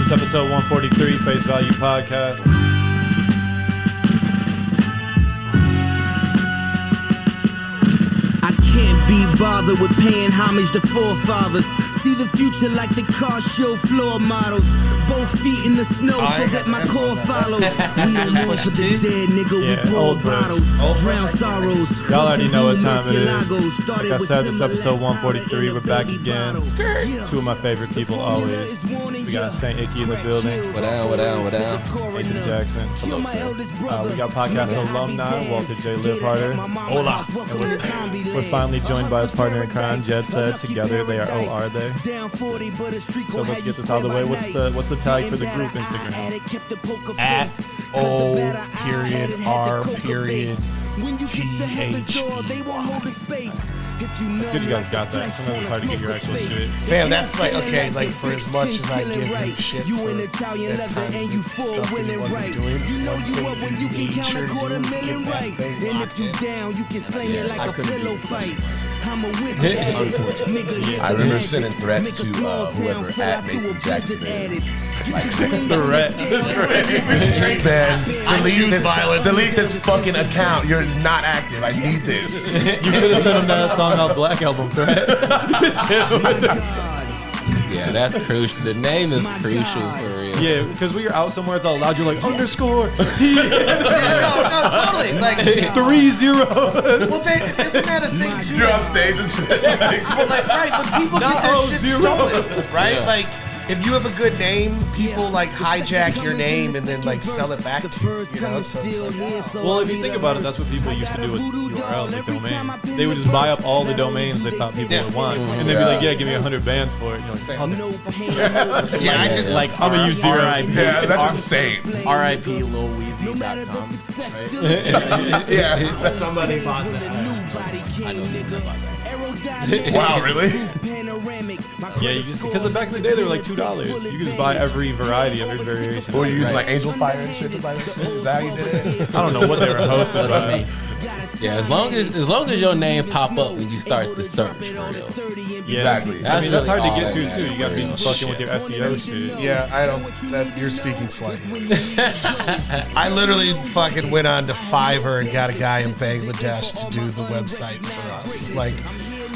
It's episode 143, Face Value Podcast. I can't be bothered with paying homage to forefathers. See the future like the car show floor models. Both feet in the snow so that my core follows. We don't mourn for the dead, nigga. We pour bottles, drown sorrows. Y'all already know what time it is. Like I said, this episode 143. We're back again. Two of my favorite people always. We got Saint Icky in the building. What down? Nathan Jackson. Hello, sir. We got podcast alumni, Walter J. Liveharder. Hola. And we're finally joined by his partner in crime, Jed said. Together they are Oh Are They. So let's get this out of the way. What's the tag for the group Instagram? At O.R.THE. It's good you guys got that. Sometimes it's hard to get your actual shit. Fam, that's like, okay, like for as much as I give him shit for at times stuff that he wasn't doing, one thing he made sure to do was get that thing locked in. I remember sending threats to whoever at Nathan Jackson is. Like, Threats. This is crazy. Man, delete this fucking account. You're not active. I need this. You should have sent him that song off Black Album, Threat. Yeah, that's crucial. The name is crucial for real. Yeah, because when you're out somewhere, it's all loud. You're like, underscore. No, totally. Like 3-0. Well, isn't that a thing too? You're on stage and shit. Right, but people get their shit 0. stolen, right? Yeah. Like, if you have a good name, people like hijack your name and then like sell it back to you. You know, so it's like, Well, if you think about it, that's what people used to do with URLs, like domains. They would just buy up all the domains they thought people would want, and they'd be like, "Yeah, give me 100 bands for it." And you're like, yeah, I just like I'm gonna use 0. Yeah, that's insane. R.I.P. LilWeezy.com. Yeah. Somebody bought that. I know somebody bought that. Wow, really? Yeah, you just because back in the day they were like $2. You could just buy every variety, every variation. Or you use like Angel Fire and shit to buy that shit? Is that how you did it? I don't know what they were hosting. That's me. Yeah, as long as your name pop up when you start the search, for real. Yeah, Exactly. I mean, that's hard to get to Really too. You got to be fucking with your SEO shit. yeah, I don't. That you're speaking Swahili. I literally fucking went on to Fiverr and got a guy in Bangladesh to do the website for us. Like,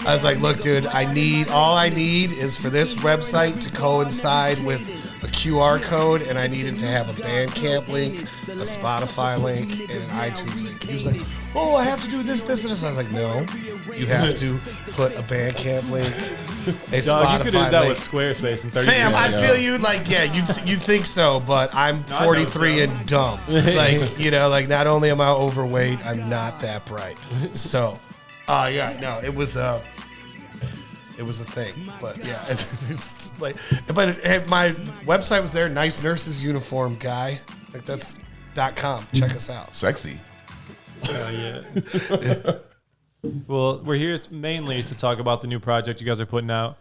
I was like, look, dude, all I need is for this website to coincide with a QR code, and I need it to have a Bandcamp link, a Spotify link, and an iTunes link. He was like, oh, I have to do this, and this. I was like, no, you have to put a Bandcamp link, a Dog, Spotify you could have that link. with Squarespace in 30 Fam, years I ago. feel you. Like, yeah, you think so, but I'm 43 and dumb. Like, you know, like not only am I overweight, I'm not that bright. So, yeah, no, it was a thing, but yeah, it's like, but my website was there. Nice Nurses Uniform guy, like that's .com. Check us out. Sexy. Yeah. Well, we're here mainly to talk about the new project you guys are putting out.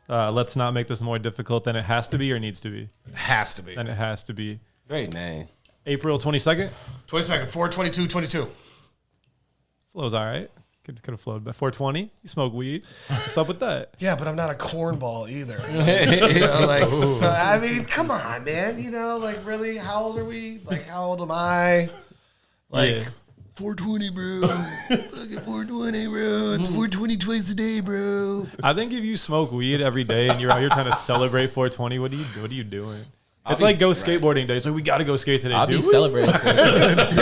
Let's not make this more difficult than it has to be or needs to be. Has to be. Than it has to be. Great name. April 22nd. 22nd, 4/22/22. Flows all right. Could have flowed. But 420, you smoke weed. What's up with that? Yeah, but I'm not a cornball either. You know, like, so, I mean, come on, man. You know, like, really, how old are we? Like, how old am I? Like, Yeah. 420, bro. Fucking 420, bro. It's 420 twice a day, bro. I think if you smoke weed every day and you're out here trying to celebrate 420, what are you doing? It's like go skateboarding day. It's like, we got to go skate today. I'll Do be we? celebrating. It's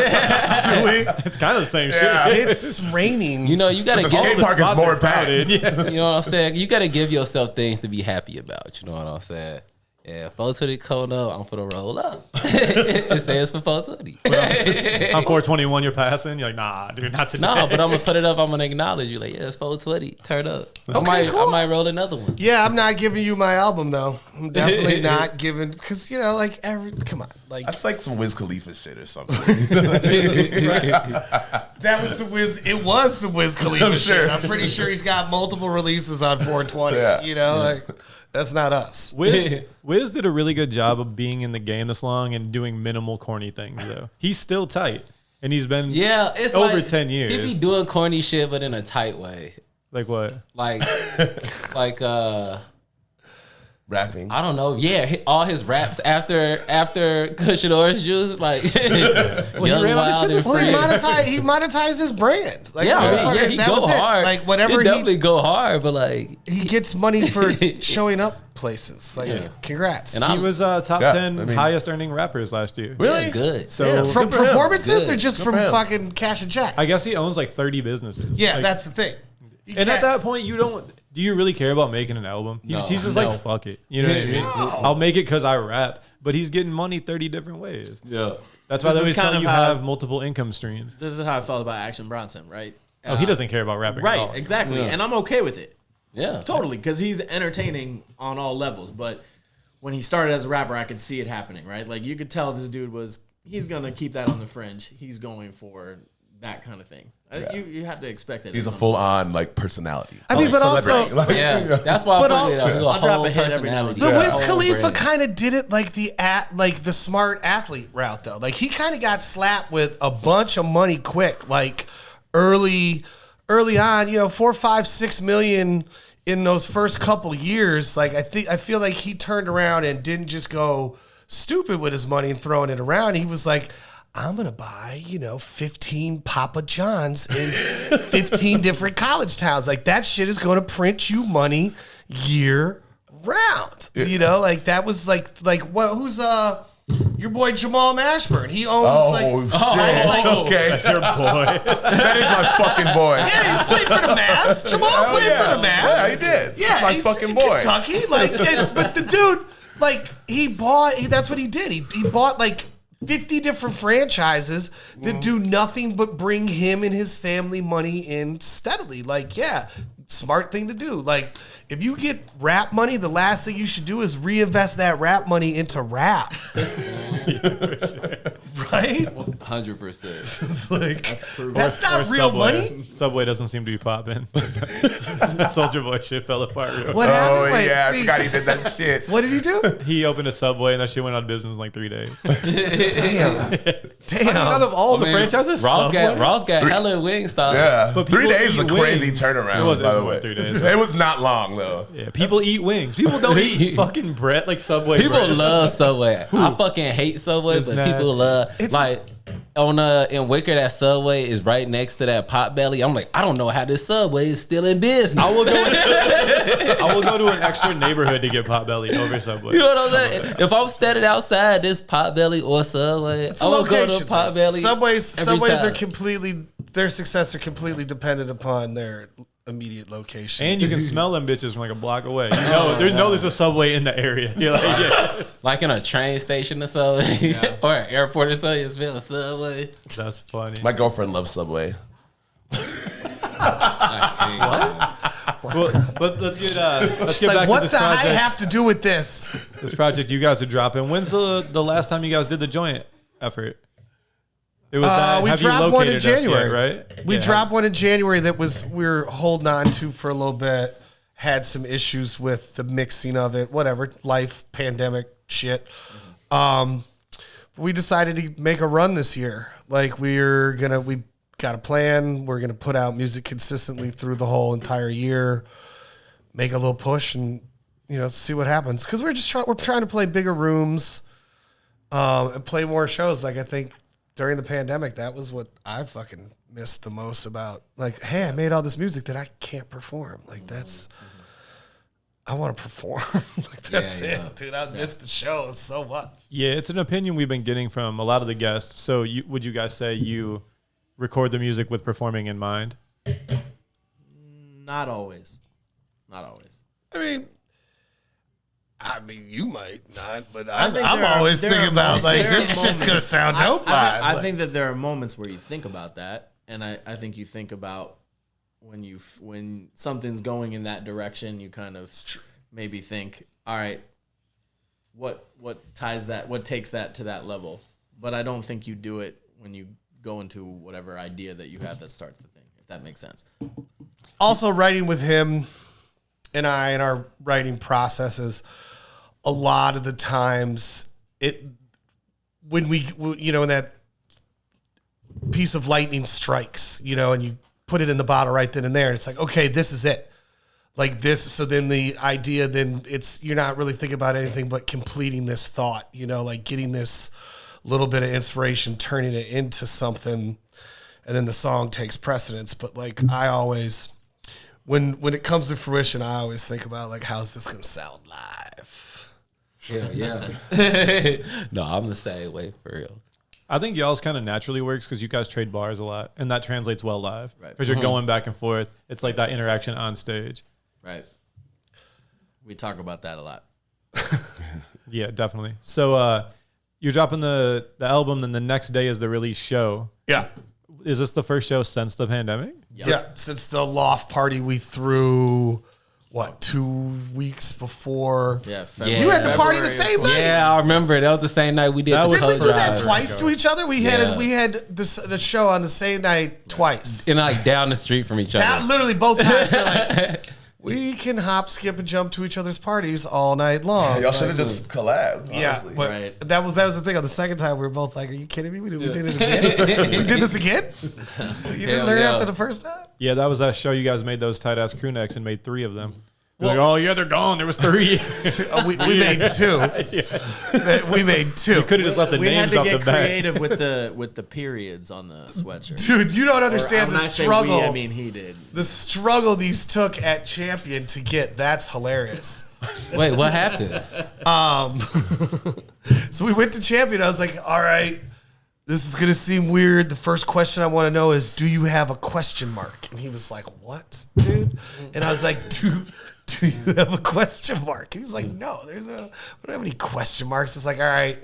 kind of the same Yeah. shit. It's raining. You know, you gotta The give. skate park is Spots more are crowded. packed. Yeah. You know what I'm saying? You gotta give yourself things to be happy about. You know what I'm saying? Yeah, 420 cold up. I'm for the roll up. It says for 420. I'm 421, you're passing. You're like, nah, dude, not today. No, but I'm gonna put it up. I'm gonna acknowledge you. Like, yeah, it's 420. Turn up. Okay, cool. I might roll another one. Yeah, I'm not giving you my album, though. I'm definitely not giving, because, you know, like, come on. Like, That's like some Wiz Khalifa shit or something. that was some Wiz, it was some Wiz Khalifa I'm shit. sure. I'm pretty sure he's got multiple releases on 420. Yeah. You know, like, that's not us. Wiz did a really good job of being in the game this long and doing minimal corny things, though. He's still tight, and he's been It's over like, 10 years. He be doing corny shit, but in a tight way. Like what? Like rapping. I don't know. Yeah, all his raps after Kush and Orange Juice, like Young Wild and Well, Free. he monetized his brand. Like, Yeah, I mean, he that go was it. hard. Like whatever he definitely go hard, but like he gets money for showing up places. Like, congrats. And He was top Yeah, 10 I mean- highest earning rappers last year. really good. So from Good for him. performances or Good. just Good from for him. fucking cash and checks? I guess he owns like 30 businesses. Yeah, Like, that's the thing. You and at can't- that point, do you really care about making an album? He's just No. like, fuck it. You know what I mean? I'll make it because I rap, but he's getting money 30 different ways. Yeah. That's why This they is always kind tell of you how- have multiple income streams. This is how I felt about Action Bronson, right? Oh, he doesn't care about rapping at all. Right, exactly. Yeah. And I'm okay with it. Yeah. Totally, because he's entertaining on all levels. But when he started as a rapper, I could see it happening, right? Like, you could tell this dude he's going to keep that on the fringe. He's going for that kind of thing. You have to expect it. He's a full-on like personality. I mean, but also, Like, Yeah, that's why I But put it all- up. I'll drop a hit every now and personality. but Yeah. Wiz Whole Khalifa brand. kind of did it like the smart athlete route though. Like he kind of got slapped with a bunch of money quick, like early on. You know, 4, 5, 6 million in those first couple years. Like I feel like he turned around and didn't just go stupid with his money and throwing it around. He was like, I'm going to buy, 15 Papa John's in 15 different college towns. Like, that shit is going to print you money year round. You know, like, that was like what? Who's your boy Jamal Mashburn? He owns, shit. Okay. That's your boy. That is my fucking boy. Yeah, he played for the Mavs. Jamal played for the Mavs. Yeah, he did. Yeah, He's my he's fucking in boy. Kentucky. But the dude, that's what he did. He bought, 50 different franchises that do nothing but bring him and his family money in steadily. Smart thing to do. If you get rap money, the last thing you should do is reinvest that rap money into rap. Right? 100%. That's not real money. Subway doesn't seem to be popping. Soldier Boy shit fell apart real quick. What happened? Oh Wait, yeah, see, I forgot he did that shit. what did he do? He opened a Subway and that shit went out of business in like 3 days. Damn. Out of all the franchises, Ross Subway? got hella wing style. Yeah, But 3 people days is a eat crazy wings. turnaround. It wasn't by the more way, than 3 days. It was not long though. Yeah, people eat wings. People don't eat fucking bread like Subway People bread. love Subway. I fucking hate Subway, It's but nasty. people love in Wicker, that Subway is right next to that Potbelly. I'm like, I don't know how this Subway is still in business. I will go to an extra neighborhood to get Potbelly over Subway. You know what I'm saying? If I'm standing outside this Potbelly or Subway, It's a I'm gonna go location to Potbelly. Subways time. are completely, their success are completely dependent upon their immediate location. And you can smell them bitches from like a block away. There's a Subway in the area. You're like, yeah. Like in a train station or something, or an airport or something, you smell a Subway. That's funny. My girlfriend loves Subway. Well, but let's get She's back like, to what this the I project. have to do with this? This project you guys are dropping. When's the last time you guys did the joint effort? It was We Have You dropped one in Located Us yet, January. right? We Yeah. dropped one in January that we were holding on to for a little bit. Had some issues with the mixing of it, whatever, life, pandemic shit. We decided to make a run this year. We got a plan. We're gonna put out music consistently through the whole entire year. Make a little push and see what happens. Because we're trying to play bigger rooms, and play more shows. I think during the pandemic, that was what I fucking missed the most about. Hey, I made all this music that I can't perform. I want to perform. That's it, dude. I missed the show so much. Yeah, it's an opinion we've been getting from a lot of the guests. So would you guys say you record the music with performing in mind? Not always. Not always. I mean, you might not, but I think I'm there are- always there thinking are about moments- there are this shit's gonna moments- sound dope live. I think that there are moments where you think about that, and I think you think about when something's going in that direction, you kind of maybe think, all right, what takes that to that level? But I don't think you do it when you go into whatever idea that you have that starts the thing, if that makes sense. Also, writing with him and I and our writing processes, a lot of the times when that piece of lightning strikes, and you put it in the bottle right then and there, and it's like, okay, this is it. like this. So then the idea, then you're not really thinking about anything but completing this thought, like getting this little bit of inspiration, turning it into something, and then the song takes precedence. But like I always, when it comes to fruition, I always think about like, how's this gonna sound live? Yeah. No, I'm the same way for real. I think y'all's kind of naturally works because you guys trade bars a lot, and that translates well live. Right. Because you're going back and forth. It's like that interaction on stage. Right. We talk about that a lot. Yeah, definitely. So you're dropping the album, then the next day is the release show. Yeah. Is this the first show since the pandemic? Yep. Yeah, since the loft party we threw, 2 weeks before? Yeah, you had the party the same night. Yeah, I remember it. That was the same night we did. Didn't we do that twice to each other? We had the show on the same night twice, and like down the street from each other. Literally both times. Like, we can hop, skip, and jump to each other's parties all night long. Y'all should have just collabed. Yeah, honestly. but that was the thing. On the second time, we were both like, "Are you kidding me? We did it again. We did this again. You didn't learn after the first time." Yeah, that was that show. You guys made those tight ass crew necks and made 3 of them. Like, oh yeah, they're gone. There was 3. we made 2. We made 2. You could have just left the names off the back. We had to get creative with the periods on the sweatshirt. Dude, you don't understand the struggle. I mean, he did. The struggle these took at Champion to get. That's hilarious. Wait, what happened? So we went to Champion. I was like, all right, this is going to seem weird. The first question I want to know is, do you have a question mark? And he was like, what, dude? And I was like, do you have a question mark? He was like, no, we don't have any question marks. It's like, all right,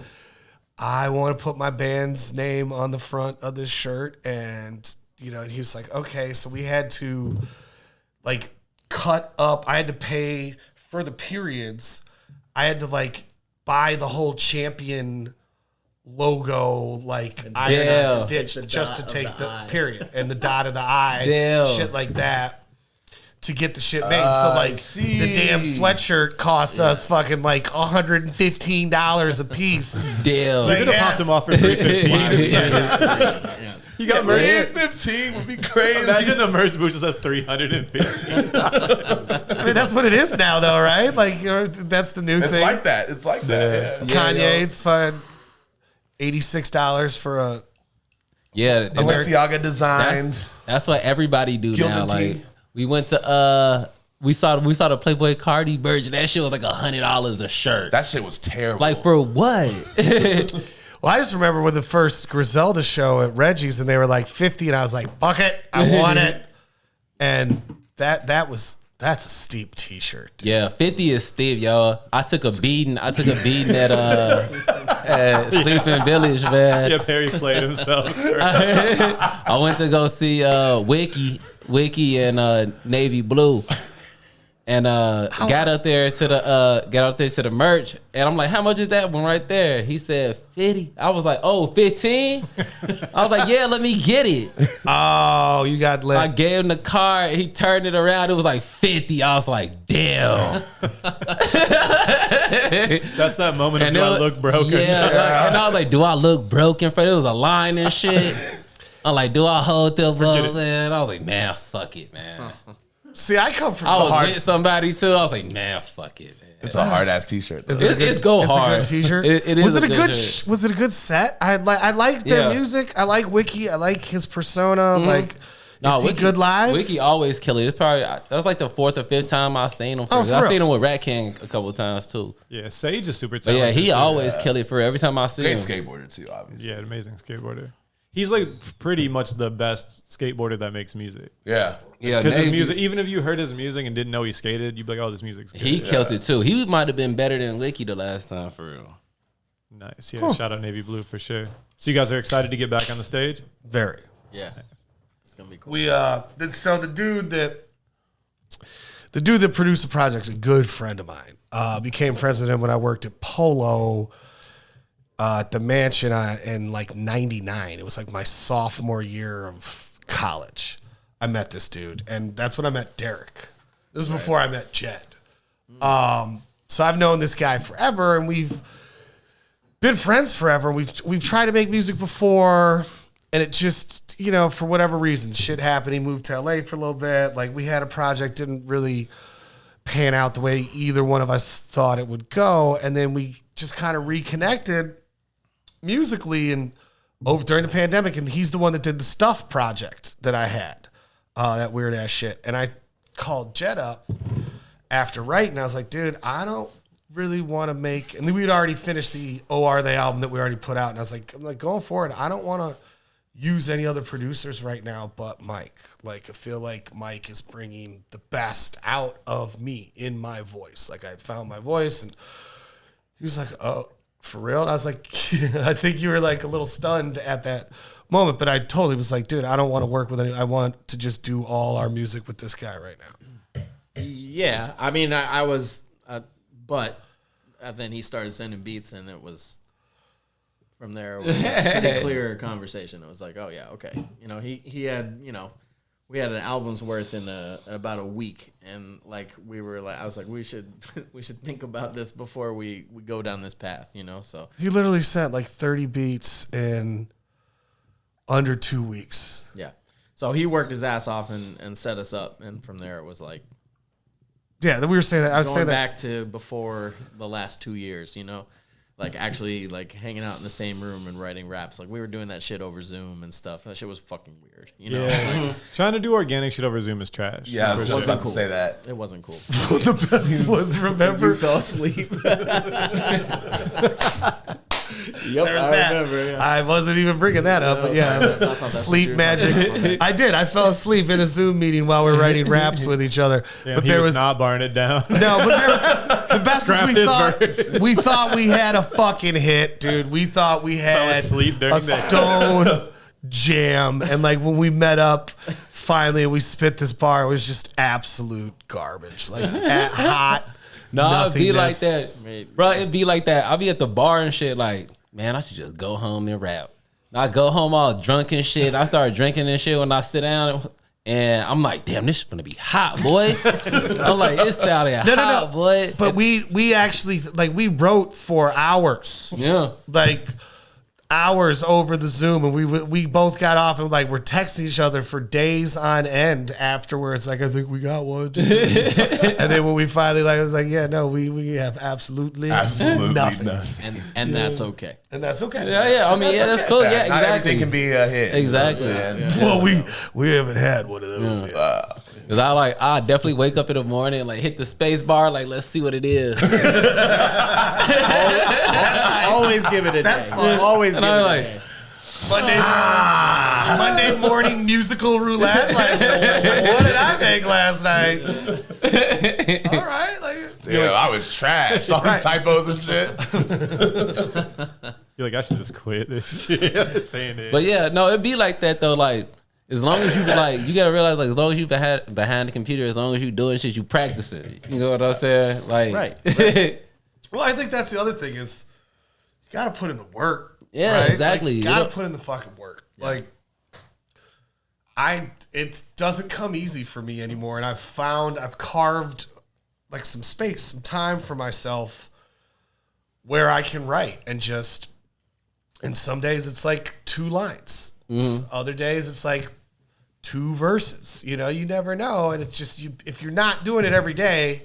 I want to put my band's name on the front of this shirt. And, he was like, okay. So we had to like cut up. I had to pay for the periods. I had to like buy the whole Champion logo, like iron on stitch just to take the period and the dot of the I, shit like that. To get the shit made. So like the damn sweatshirt cost us fucking like $115 a piece. Damn. You could have popped them off for $350. You got merch. $315 would be crazy. Imagine the merch booth just has $315. I mean, that's what it is now, though, right? Like, that's the new thing. It's like that. Kanye, it's fun. $86 for a Balenciaga designed. That's what everybody do now. Like, we went to we saw the Playboy Cardi version. That shit was like $100 a shirt. That shit was terrible. Like, for what? Well, I just remember with the first Griselda show at Reggie's, and they were like 50, and I was like, "Fuck it, I want it." And that's a steep T-shirt. Dude. Yeah, 50 is steep, y'all. I took a beating at Sleeping Village, man. Yeah, Perry played himself. I went to go see Wiki and Navy Blue, and got up there to the merch, and I'm like, how much is that one right there? He said 50. I was like, oh, 15? I was like, yeah, let me get it. Oh, you got lit. I gave him the card. He turned it around. It was like 50. I was like, damn. That's that moment of, do I look broken? Yeah. And I was like, do I look broken? It was a line and shit. I'm like, do I hold the ball, man? I was like, man, fuck it, man. See, I come from I was with somebody too. I was like, man, fuck it, man. It's a hard ass T-shirt. It's go hard. It's a good T-shirt. It is. Was it a good set? I like their music. I like Wiki. I like his persona. Like, is he good live? Wiki always kill it. It's probably that was like the 4th or 5th time I seen him. I've seen him with Rat King a couple of times too. Yeah, Sage is super talented. But yeah, he always kill it for every time I see him. Great skateboarder too, obviously. Yeah, amazing skateboarder. He's like pretty much the best skateboarder that makes music. Yeah. Yeah. Because his music, even if you heard his music and didn't know he skated, you'd be like, oh, this music's good. He killed it too. He might have been better than Wiki the last time for real. Nice. Yeah, shout out Navy Blue for sure. So you guys are excited to get back on the stage? Very. Yeah. It's gonna be cool. So the dude that produced the project's a good friend of mine. Became friends with him when I worked at Polo. At the mansion in like 99. It was like my sophomore year of college. I met this dude, and that's when I met Derek. This is before I met Jed. So I've known this guy forever, and we've been friends forever. We've tried to make music before, and it just, for whatever reason, shit happened. He moved to LA for a little bit. Like, we had a project, didn't really pan out the way either one of us thought it would go. And then we just kind of reconnected musically and over during the pandemic. And he's the one that did the Stuff project that I had, that weird ass shit. And I called Jed up after writing. I was like, dude, I don't really want to make, and then we'd already finished the Oh Are They album that we already put out. And I was like, going forward, I don't want to use any other producers right now but Mike. Like, I feel like Mike is bringing the best out of me in my voice. Like, I found my voice, and he was like, oh, for real? And I was like, I think you were like a little stunned at that moment, but I totally was like, dude, I don't want to work with any, I want to just do all our music with this guy right now. Yeah, I mean, I was, but then he started sending beats, and it was, from there, it was a pretty clear conversation. It was like, oh, yeah, okay. You know, he had, you know, we had an album's worth in about a week, and like we were like, I was like, we should think about this before we go down this path, you know. So he literally sent like 30 beats in under 2 weeks. Yeah, so he worked his ass off and set us up, and from there it was like, yeah, we were saying that. I was going saying back to before the last 2 years, you know. Like, actually, like, hanging out in the same room and writing raps. Like, we were doing that shit over Zoom and stuff. That shit was fucking weird, you know? Yeah. Like, trying to do organic shit over Zoom is trash. Yeah, I was just about to say that. it wasn't cool. the best was, remember? You fell asleep. Yep, There's I that. remember, yeah. I wasn't even bringing that up, but yeah, sleep magic. I did. I fell asleep in a Zoom meeting while we were writing raps with each other. Damn, but he there was was not barring it down. no, but there was the best. Scrap Was this we thought we had a fucking hit, dude. We thought we had asleep during a the day. stone jam, and like when we met up finally and we spit this bar, it was just absolute garbage, like hot. No, it'd be like nothingness. that. Bro, it'd be like that. I'll be at the bar and shit like, man, I should just go home and rap. I go home all drunk and shit. I start drinking and shit when I sit down. And I'm like, damn, this is gonna be hot, boy. I'm like, it's out there hot, boy. But we actually, like, we wrote for hours. Yeah. Like, hours over the Zoom, and we both got off and like we're texting each other for days on end afterwards. Like, I think we got one. And then when we finally, like, I was like, yeah, no, we have absolutely nothing. And that's okay. And that's okay. Yeah. I mean, yeah, that's cool. Yeah, Not exactly. everything can be a hit. Exactly. You know what I'm saying? Well, we haven't had one of those yet. Cause I definitely wake up in the morning and like hit the space bar, like let's see what it is. Always give it a That's day. fun. Always give And it I'm a like, day. Monday morning musical roulette. Like, what did I make last night? All right, like. Yeah, I was trash. All these typos and shit. You're like, I should just quit this shit. Staying there. but yeah, no, it'd be like that though. Like as long as you like, you gotta realize like as long as you behind the computer, as long as you doing shit, you practice it. You know what I'm saying? Like, Right. Well, I think that's the other thing is you got to put in the work. Yeah, right? exactly. Like, you You got don't- to put in the fucking work. Like, it doesn't come easy for me anymore, and I've carved like some space, some time for myself where I can write and just. And some days it's like 2 lines. Other days it's like 2 verses. You know, you never know, and it's just if you're not doing it every day.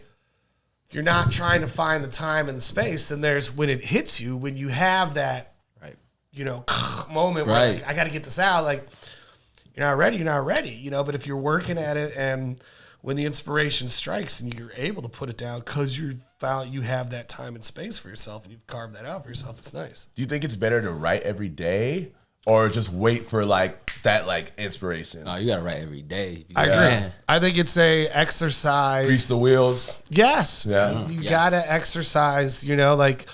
You're not trying to find the time and the space, then there's when it hits you, when you have that, Right. you know, moment where like, I got to get this out. Like, you're not ready, you know, but if you're working at it and when the inspiration strikes and you're able to put it down because you have that time and space for yourself and you've carved that out for yourself, it's nice. Do you think it's better to write every day or just wait for like that like inspiration? no, you gotta write every day. I agree. I think it's a exercise. Grease the wheels. Yes. Yeah. You Yes. gotta exercise, you know, like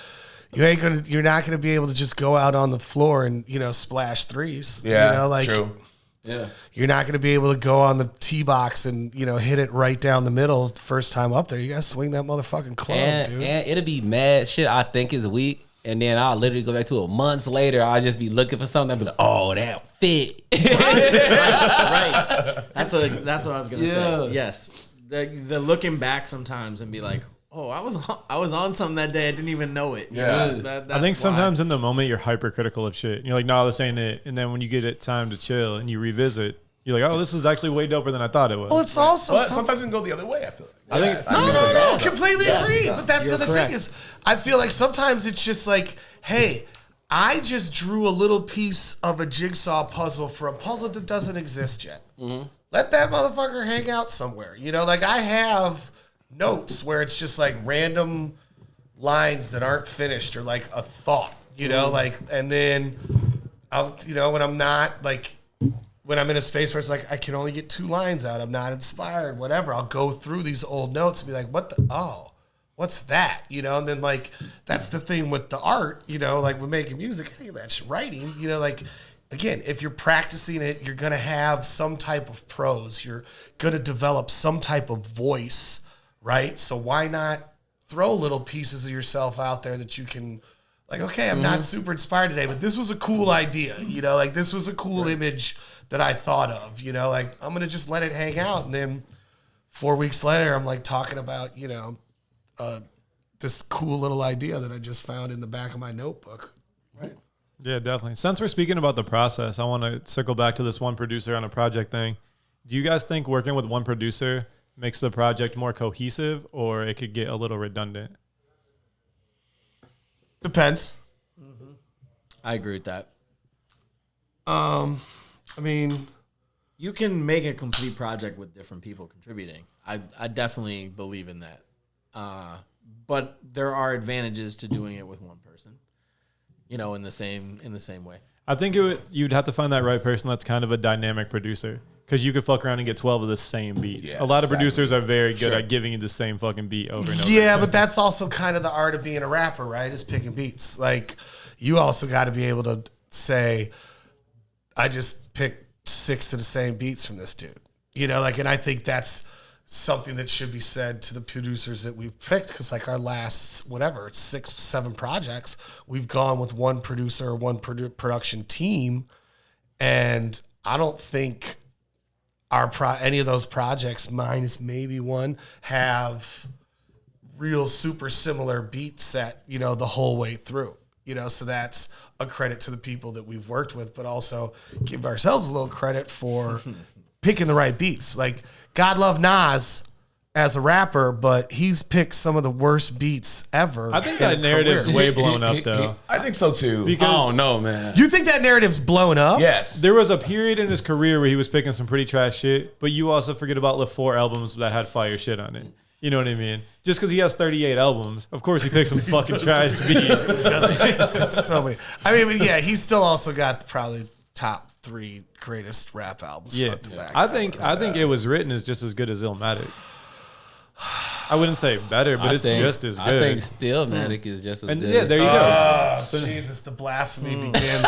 you're not gonna be able to just go out on the floor and, you know, splash threes. Yeah, You know, like true. Yeah. you're not gonna be able to go on the tee box and, you know, hit it right down the middle the first time up there. You gotta swing that motherfucking club, dude. And it'll be mad shit I think is weak. And then I'll literally go back to it months later. I'll just be looking for something. I'll be like, oh, that fit. Right. That's what I was gonna Yeah. say. Yes. The looking back sometimes and be like, oh, I was on something that day. I didn't even know it. Yeah. That's I think why. sometimes in the moment you're hypercritical of shit. You're like, no, this ain't it. And then when you get it time to chill and you revisit, You're like, oh, this is actually way doper than I thought it was. Well, it's also But sometimes it can go the other way, I feel like. I think No, completely agree. no, But that's the you're other correct. thing is, I feel like sometimes it's just like, hey, I just drew a little piece of a jigsaw puzzle for a puzzle that doesn't exist yet. Let that motherfucker hang out somewhere. You know, like I have notes where it's just like random lines that aren't finished or like a thought, you know, like, and then I'll, you know, when I'm not like, when I'm in a space where it's like, I can only get 2 lines out, I'm not inspired, whatever, I'll go through these old notes and be like, what's that? You know, and then like, that's the thing with the art, you know, like with making music, any of that shit, writing, you know, like, again, if you're practicing it, you're going to have some type of prose, you're going to develop some type of voice, right? So why not throw little pieces of yourself out there that you can, like, okay, I'm not super inspired today, but this was a cool idea, you know, like this was a cool image that I thought of, you know, like I'm going to just let it hang out. And then 4 weeks later, I'm like talking about, you know, this cool little idea that I just found in the back of my notebook. Right. Yeah, definitely. Since we're speaking about the process, I want to circle back to this one producer on a project thing. Do you guys think working with one producer makes the project more cohesive, or it could get a little redundant? Depends. I agree with that. I mean, You can make a complete project with different people contributing. I definitely believe in that. But there are advantages to doing it with one person. You know, in the same way. I think you'd have to find that right person that's kind of a dynamic producer, because you could fuck around and get 12 of the same beats. Yeah, a lot of exactly. producers are very good at giving you the same fucking beat over and over. yeah, but that's also kind of the art of being a rapper, right? Is picking beats. Like, you also got to be able to say, I just picked 6 of the same beats from this dude. You know, like, and I think that's something that should be said to the producers that we've picked, because like our last, whatever, it's 6, 7 projects, we've gone with one producer or one production team, and I don't think any of those projects, minus maybe one, have real super similar beat set, you know, the whole way through. You know, so that's a credit to the people that we've worked with, but also give ourselves a little credit for picking the right beats. Like, God love Nas as a rapper, but he's picked some of the worst beats ever. I think that narrative's way blown up, though. I think so too. Oh no, man. You think that narrative's blown up? Yes. There was a period in his career where he was picking some pretty trash shit, but you also forget about the 4 albums that had fire shit on it. You know what I mean? Just because he has 38 albums, of course he picks some fucking trash beats. He's got so many. I mean, but yeah, he's still also got probably top 3 greatest rap albums front to back. I think it was written as just as good as Illmatic. I wouldn't say better, but it's just as good. I think Stillmatic is just as And good. yeah, there you go. Oh, Jesus, the blasphemy begins.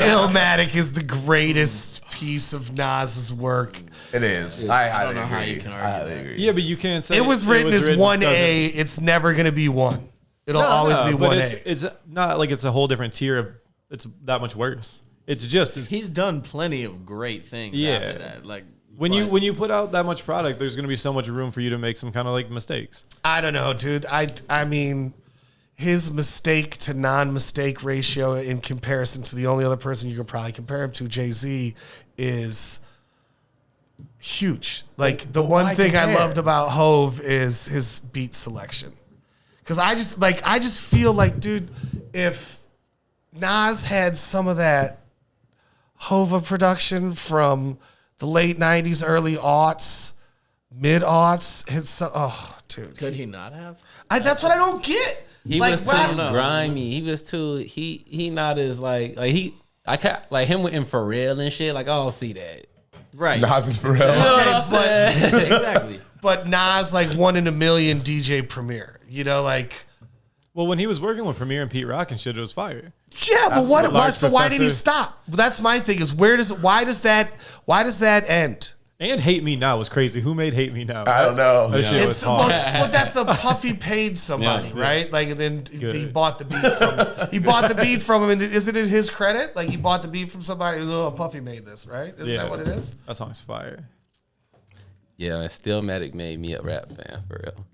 Illmatic is the greatest piece of Nas's work. It is. I highly know how agree. you can I argue highly that. agree. Yeah, but you can't say It was written as 1A. because It's never going to be 1. It'll always be but 1A. it's not like it's a whole different tier of. It's that much worse. It's just as, He's done plenty of great things Yeah. after that. Like when you put out that much product, there's going to be so much room for you to make some kind of like mistakes. I don't know, dude. I mean, his mistake to non-mistake ratio in comparison to the only other person you could probably compare him to, Jay-Z, is huge. Like, the one why thing I compare? loved about Hove is his beat selection. Because I just feel like, dude, if Nas had some of that Hova production from the late 90s, early aughts, mid aughts, dude. could he not have? That's what I don't get. He Like, was too wow. grimy. He was too he not as like I can't like him in Pharrell and shit. Like I don't see that. Right. Nas and You know Pharrell. what I'm saying? Exactly. But Nas, like, 1 in a million DJ Premier. You know, like, Well, when he was working with Premier and Pete Rock and shit, it was fire. yeah, but why did he Professor. stop? That's my thing. Is why does that end? And Hate Me Now was crazy. Who made Hate Me Now? I don't know. That shit was hard. Well, that's a Puffy paid somebody, Yeah. right? Like, and then he Good. bought the beat from him. And isn't it his credit? Like, he bought the beat from somebody. He was, oh, Puffy made this, right? Isn't that what it is? That song's fire. Yeah, and Stillmatic made me a rap fan for real.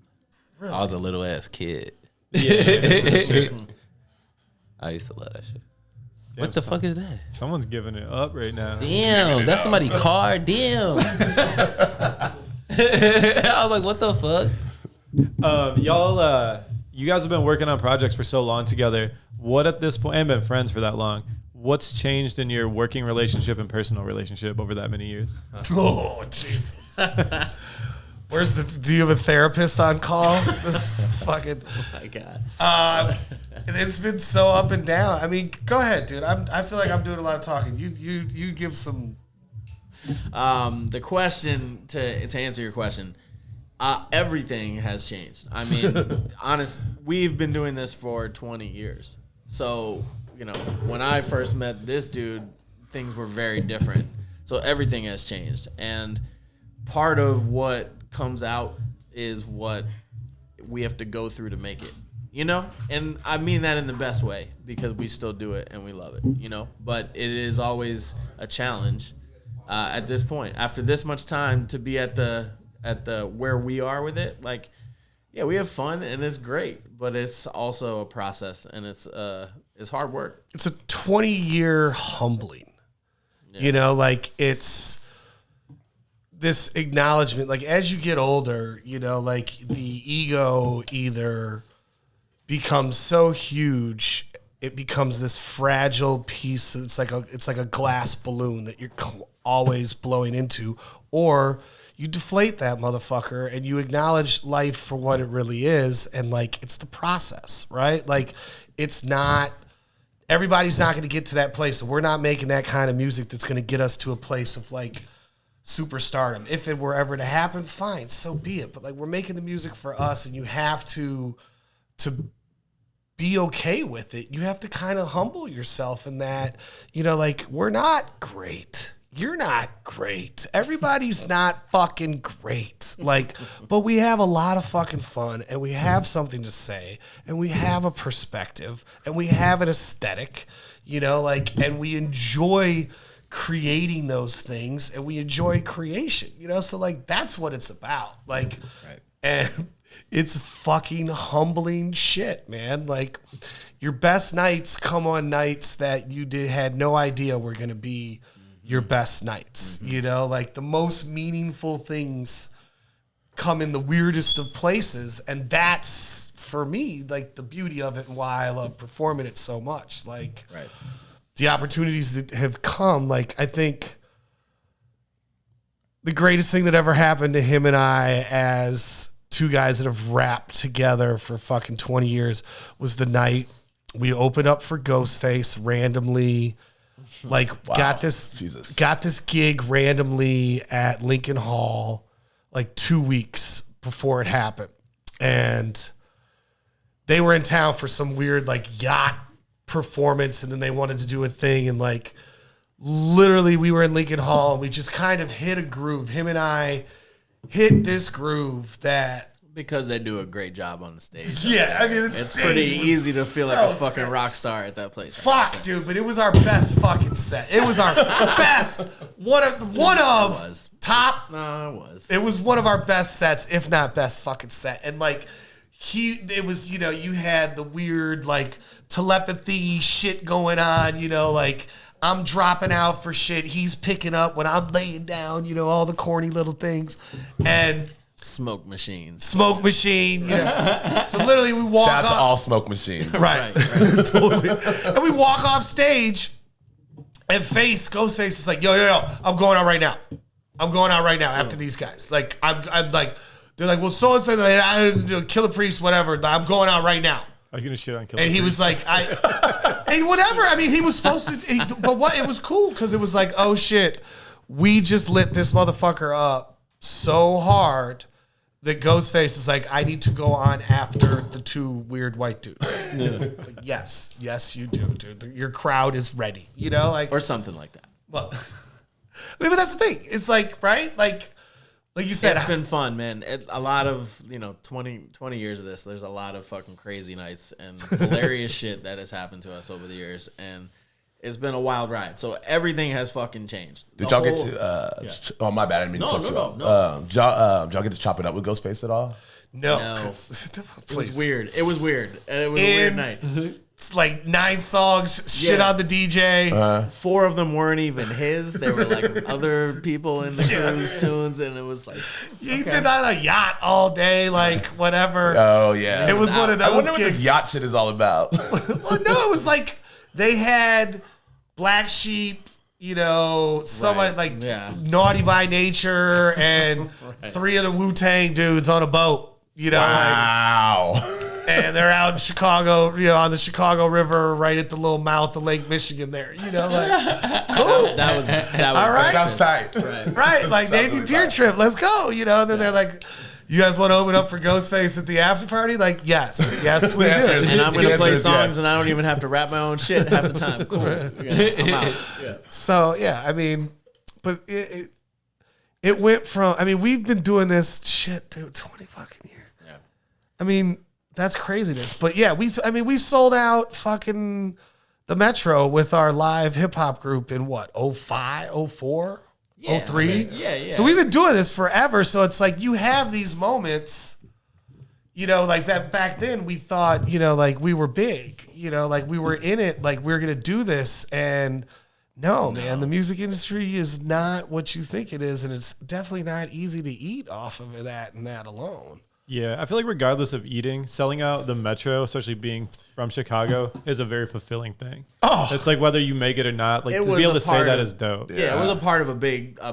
Really? I was a little ass kid. Yeah. I used to love that shit. What the fuck is that? Someone's giving it up right now. Damn, that's somebody's car. Damn. I was like, what the fuck? Y'all, you guys have been working on projects for so long together. What at this point, and been friends for that long, what's changed in your working relationship and personal relationship over that many years? Oh, Jesus. Do you have a therapist on call? This is fucking. Oh my God. It's been so up and down. I mean, go ahead, dude. I feel like I'm doing a lot of talking. You give some. The question to answer your question, everything has changed. I mean, we've been doing this for 20 years. So, when I first met this dude, things were very different. So everything has changed. And part of what comes out is what we have to go through to make it, And I mean that in the best way because we still do it and we love it, But it is always a challenge at this point. After this much time to be at the where we are with it, like, yeah, we have fun and it's great, but it's also a process and it's hard work. It's a 20-year humbling, it's this acknowledgement, like as you get older, like the ego either becomes so huge, it becomes this fragile piece. It's like a glass balloon that you're always blowing into, or you deflate that motherfucker and you acknowledge life for what it really is. And like, it's the process, right? Like everybody's not going to get to that place. So we're not making that kind of music that's going to get us to a place of like superstardom. If it were ever to happen, fine, so be it. But like, we're making the music for us, and you have to be okay with it. You have to kind of humble yourself in that, like, we're not great. You're not great. Everybody's not fucking great. Like, but we have a lot of fucking fun, and we have something to say, and we have a perspective, and we have an aesthetic, and we enjoy creating those things, and we enjoy creation, so like that's what it's about, like, right. And it's fucking humbling shit, man. Like, your best nights come on nights that you had no idea were going to be your best nights, like the most meaningful things come in the weirdest of places, and that's for me like the beauty of it and why I love performing it so much. Like, right. The opportunities that have come, like, I think the greatest thing that ever happened to him and I as two guys that have rapped together for fucking 20 years was the night we opened up for Ghostface randomly. Like, wow. got this gig randomly at Lincoln Hall like 2 weeks before it happened. And they were in town for some weird like yacht performance, and then they wanted to do a thing, and like literally we were in Lincoln Hall and we just kind of hit a groove. Him and I hit this groove that because they do a great job on the stage. Yeah, I mean it's pretty easy to feel like a fucking rock star at that place. Fuck, dude, but it was our best fucking set. It was our best. One of top. No, it was. It was one of our best sets, if not best fucking set. And like it was, you had the weird like telepathy shit going on, like I'm dropping out for shit, he's picking up when I'm laying down, all the corny little things, and smoke machine. So literally we walk Shout out off, to all smoke machines. right. Totally. And we walk off stage, and Ghostface is like, yo, I'm going out right now. After these guys. Like, I'm like, they're like, well, so-and-so, Killer Priest, whatever, I'm going out right now. Are you gonna shit on Killer And he Priest? was like, hey, whatever. I mean, he was supposed to, but what? It was cool because it was like, oh shit, we just lit this motherfucker up so hard that Ghostface is like, I need to go on after the two weird white dudes. Yeah. Like, yes, you do, dude. Your crowd is ready, like or something like that. Well, I mean, but that's the thing. It's like, right, like you said, it's been fun, man. A lot of 20 years of this. There's a lot of fucking crazy nights and hilarious shit that has happened to us over the years, and it's been a wild ride. So everything has fucking changed. Did y'all get to? Oh my bad, I didn't mean to cut you off. No. Did y'all get to chop it up with Ghostface at all? No. It was weird. It was a weird night. like 9 songs, shit on the DJ. 4 of them weren't even his. They were like other people in the crew's tunes, and it was like He'd been on a yacht all day, like whatever. Oh yeah, it was one of those. I wonder what gigs. this yacht shit is all about. Well, no, it was like they had Black Sheep, you know, someone like Naughty by Nature, and 3 of the Wu-Tang dudes on a boat. You know, and they're out in Chicago, you know, on the Chicago River, right at the little mouth of Lake Michigan. There, you know, like cool. That was all right. Sounds tight, right? Like Navy Pier trip. Let's go. You know, and then they're like, "You guys want to open up for Ghostface at the after party?" Like, yes, we do. And I'm gonna play songs, and I don't even have to rap my own shit half the time. Cool. I'm out. Yeah. So yeah, I mean, but it went from. I mean, we've been doing this shit, dude, 20 fucking years. I mean, that's craziness. But yeah, we sold out fucking the Metro with our live hip hop group in what, 05, 04, 03? Yeah. So we've been doing this forever. So it's like you have these moments, you know, like back then we thought, you know, like we were big, you know, like we were in it, like we were going to do this. And no, man, the music industry is not what you think it is. And it's definitely not easy to eat off of that and that alone. Yeah, I feel like regardless of eating, selling out the Metro, especially being from Chicago, is a very fulfilling thing. Oh, it's like whether you make it or not, like to be able to say that is dope. Yeah, it was a part of a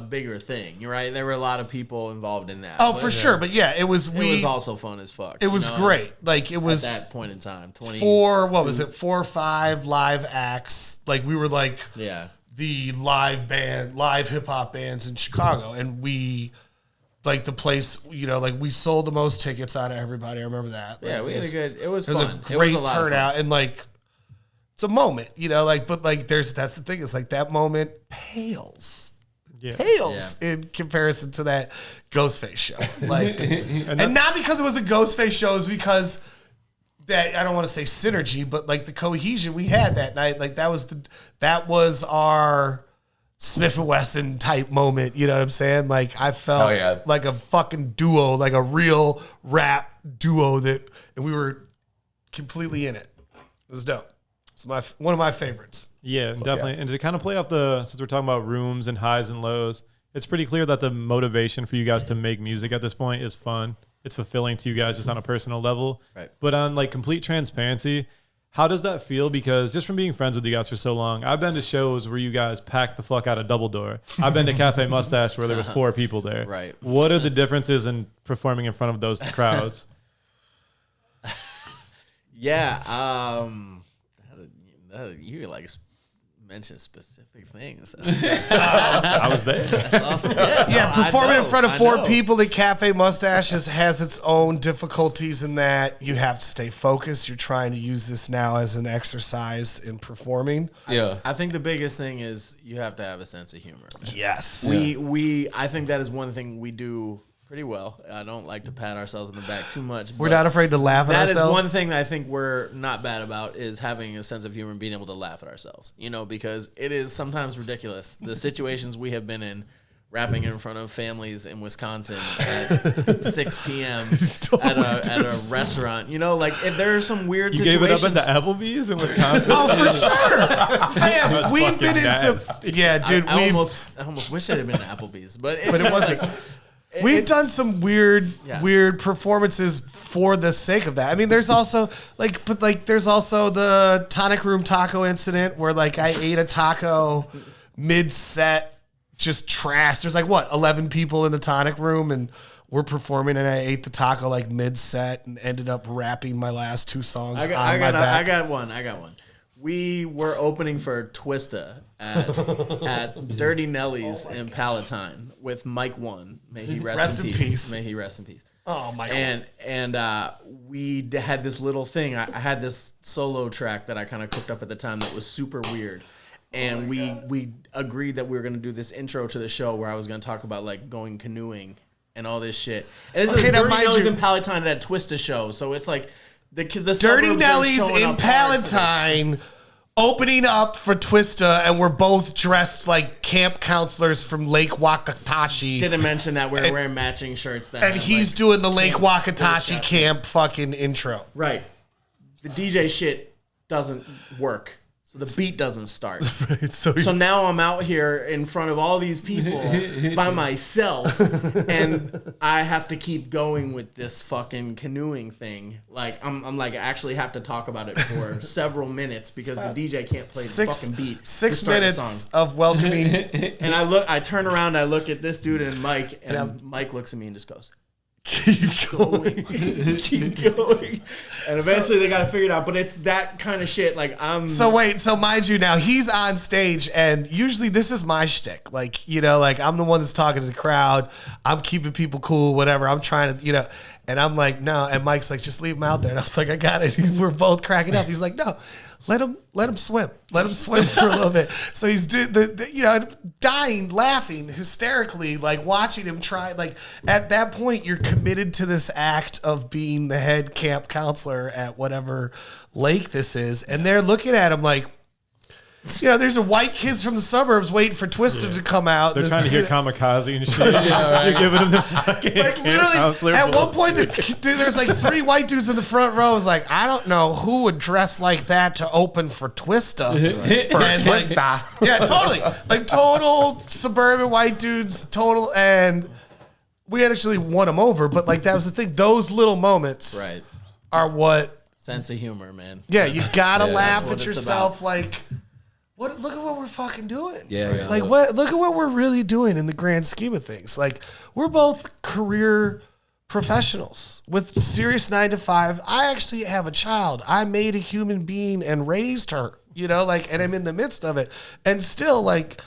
bigger thing. You're right. There were a lot of people involved in that. Oh, for sure. But yeah, it was. It was also fun as fuck. It was great. Like it was at that point in time. 4 or 5 live acts. Like we were like the live hip hop bands in Chicago, and we. Like the place, you know, like we sold the most tickets out of everybody. I remember that. Yeah, like, we had a good. It was fun. It was a great turnout, and like it's a moment, you know. Like, but like, that's the thing. It's like that moment pales in comparison to that Ghostface show. Like, and not because it was a Ghostface show, it's because that I don't want to say synergy, but like the cohesion we had that night. Like that was our Smith & Wesson type moment, you know what I'm saying? Like I felt like a fucking duo, like a real rap duo and we were completely in it. It was dope. It's one of my favorites. Yeah, definitely. Yeah. And to kind of play off since we're talking about rooms and highs and lows, it's pretty clear that the motivation for you guys to make music at this point is fun. It's fulfilling to you guys just on a personal level. Right. But on like complete transparency, how does that feel? Because just from being friends with you guys for so long, I've been to shows where you guys packed the fuck out of Double Door. I've been to Cafe Mustache where there was 4 people there. Right. What are the differences in performing in front of those crowds? You like mention specific things. I was there. That's awesome. Yeah, performing in front of 4 people at Cafe Mustache has its own difficulties in that you have to stay focused. You're trying to use this now as an exercise in performing. Yeah. I think the biggest thing is you have to have a sense of humor. Yes. I think that is one thing we do pretty well. I don't like to pat ourselves on the back too much. We're not afraid to laugh at ourselves. That is one thing that I think we're not bad about is having a sense of humor and being able to laugh at ourselves. You know, because it is sometimes ridiculous. The situations we have been in, rapping in front of families in Wisconsin at 6 p.m. at a restaurant. You know, like if there are some weird situations. You gave it up at the Applebee's in Wisconsin? Oh, for sure. Fam, we've been in some... Yeah, dude. I almost wish it had been Applebee's. But it wasn't... We've done some weird performances for the sake of that. I mean, there's also there's also the Tonic Room taco incident where like I ate a taco mid-set, just trash. There's like 11 people in the Tonic Room and we're performing and I ate the taco like mid-set and ended up rapping my last 2 songs on my back. I got one. We were opening for Twista at Dirty Nelly's in Palatine with Mike One. May he rest in peace. May he rest in peace. Oh my God. And we had this little thing. I had this solo track that I kind of cooked up at the time that was super weird. And we agreed that we were going to do this intro to the show where I was going to talk about like going canoeing and all this shit. And this is Dirty Nelly's in Palatine at a Twista show. So it's like the Dirty Nelly's in Palatine opening up for Twista, and we're both dressed like camp counselors from Lake Wakatashi. Didn't mention that we're wearing matching shirts. And he's like doing the Lake Wakatashi camp fucking intro. Right. The DJ shit doesn't work. So the beat doesn't start. Right, so now I'm out here in front of all these people by myself, and I have to keep going with this fucking canoeing thing. Like I'm like I actually have to talk about it for several minutes because the DJ can't play the fucking beat. 6 minutes of welcoming. And I turn around, I look at this dude and Mike, and Mike looks at me and just goes, keep going. keep going. And eventually they got to figure it out. But it's that kind of shit. Like, So mind you, now he's on stage, and usually this is my shtick. Like, you know, like I'm the one that's talking to the crowd. I'm keeping people cool, whatever. I'm trying to, you know, and I'm like, no. And Mike's like, just leave him out there. And I was like, I got it. We're both cracking up. He's like, no. Let him swim. Let him swim for a little bit. So he's dying, laughing hysterically, like watching him try. Like at that point, you're committed to this act of being the head camp counselor at whatever lake this is, and they're looking at him like, you know, there's a white kids from the suburbs waiting for Twister to come out. They're trying to hear kamikaze and shit. You're giving them this fucking like literally. At one point, there's like 3 white dudes in the front row. I was like, I don't know who would dress like that to open for Twista. For Twista, yeah, totally. Like total suburban white dudes, total, and we actually won them over. But like that was the thing. Those little moments, are what sense of humor, man. Yeah, you gotta laugh at yourself, like. Look at what we're fucking doing. Yeah. Like look at what we're really doing in the grand scheme of things. Like we're both career professionals with serious 9 to 5. I actually have a child. I made a human being and raised her, you know, like, and I'm in the midst of it. And still like,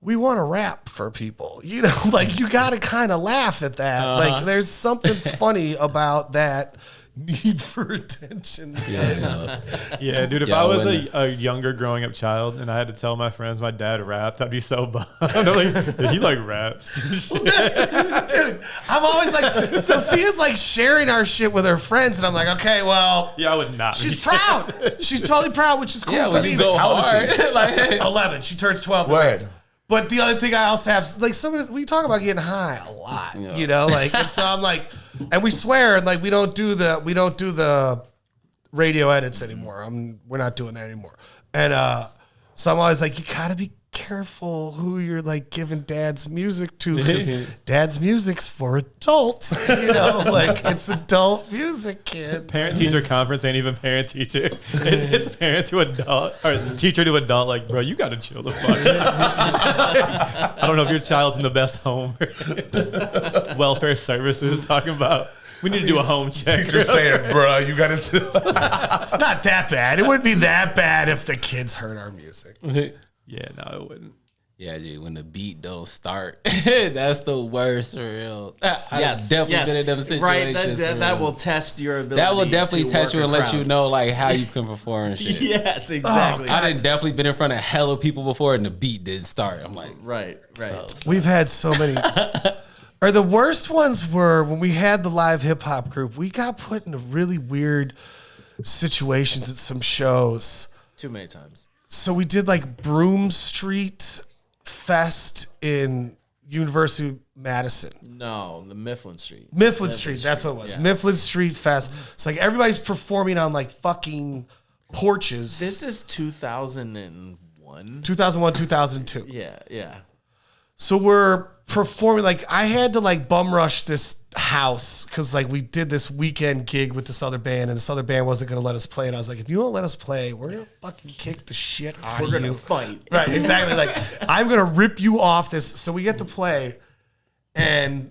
we want to rap for people, you know, like you got to kind of laugh at that. Like there's something funny about that need for attention. Yeah, dude. If I was a younger growing up child and I had to tell my friends my dad rapped, I'd be so bummed. Like, he like raps. Dude, I'm always like, Sophia's like sharing our shit with her friends, and I'm like, okay, well, yeah, I would not. She's proud. She's totally proud, which is cool. Yeah, when you go hard. Like 11. She turns 12. Word. But the other thing I also have, like, we talk about getting high a lot, you know, like, and so I'm like, and we swear, and like, we don't do the radio edits anymore. We're not doing that anymore. And so I'm always like, you gotta be careful who you're like giving dad's music to, because dad's music's for adults, you know, like it's adult music, kid. Parent teacher conference ain't even parent teacher. It's parent to adult or teacher to adult. Like, bro, you gotta chill the fuck out. I don't know if your child's in the best home. Welfare services talking about, we need to do a home check. Teacher saying, bro, you gotta chill. It's not that bad. It wouldn't be that bad if the kids heard our music. Yeah, no, it wouldn't. Yeah, G, when the beat don't start, that's the worst for real. I've definitely been in them situations. Right, that will test your ability. That will definitely test you and let you know like how you can perform and shit. Yes, exactly. I done definitely been in front of hella people before and the beat didn't start. I'm like, right. So. We've had so many. Or the worst ones were when we had the live hip hop group. We got put into really weird situations at some shows. Too many times. So we did like Broome Street Fest in University of Madison. No, the Mifflin Street. Mifflin Street, that's what it was. Yeah. Mifflin Street Fest. It's like everybody's performing on like fucking porches. This is 2001. 2001, 2002. Yeah. So we're performing, like I had to like bum rush this house because like we did this weekend gig with this other band and this other band wasn't going to let us play. And I was like, if you don't let us play, we're going to fucking kick the shit out of you. We're going to fight. Right, exactly. Like I'm going to rip you off this. So we get to play and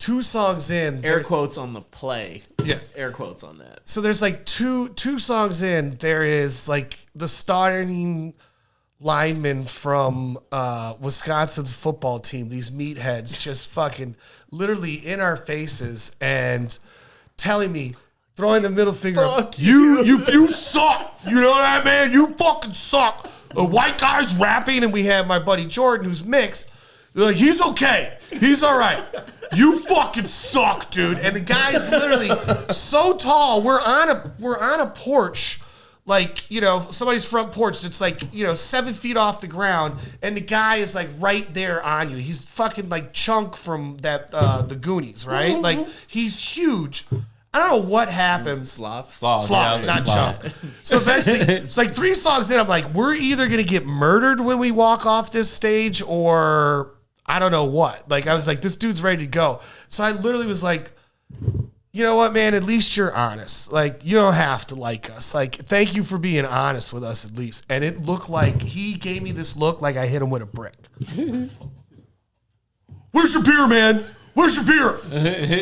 2 songs in. Air quotes on the play. Yeah. Air quotes on that. So there's like two songs in. There is like the starting linemen from Wisconsin's football team, these meatheads, just fucking literally in our faces and telling me, throwing the middle finger, you suck. You know that, man? You fucking suck. A white guy's rapping, and we have my buddy Jordan, who's mixed. Like, he's okay. He's all right. You fucking suck, dude. And the guy is literally so tall. We're on a porch. Like, you know, somebody's front porch that's like, you know, 7 feet off the ground, and the guy is like right there on you. He's fucking like Chunk from that the Goonies, right? Like, he's huge. I don't know what happened. Sloth, not jump. So eventually, it's like 3 songs in, I'm like, we're either going to get murdered when we walk off this stage or I don't know what. Like, I was like, this dude's ready to go. So I literally was like, you know what, man, at least you're honest. Like, you don't have to like us. Like, thank you for being honest with us at least. And it looked like he gave me this look like I hit him with a brick. Where's your beer, man? Where's your beer?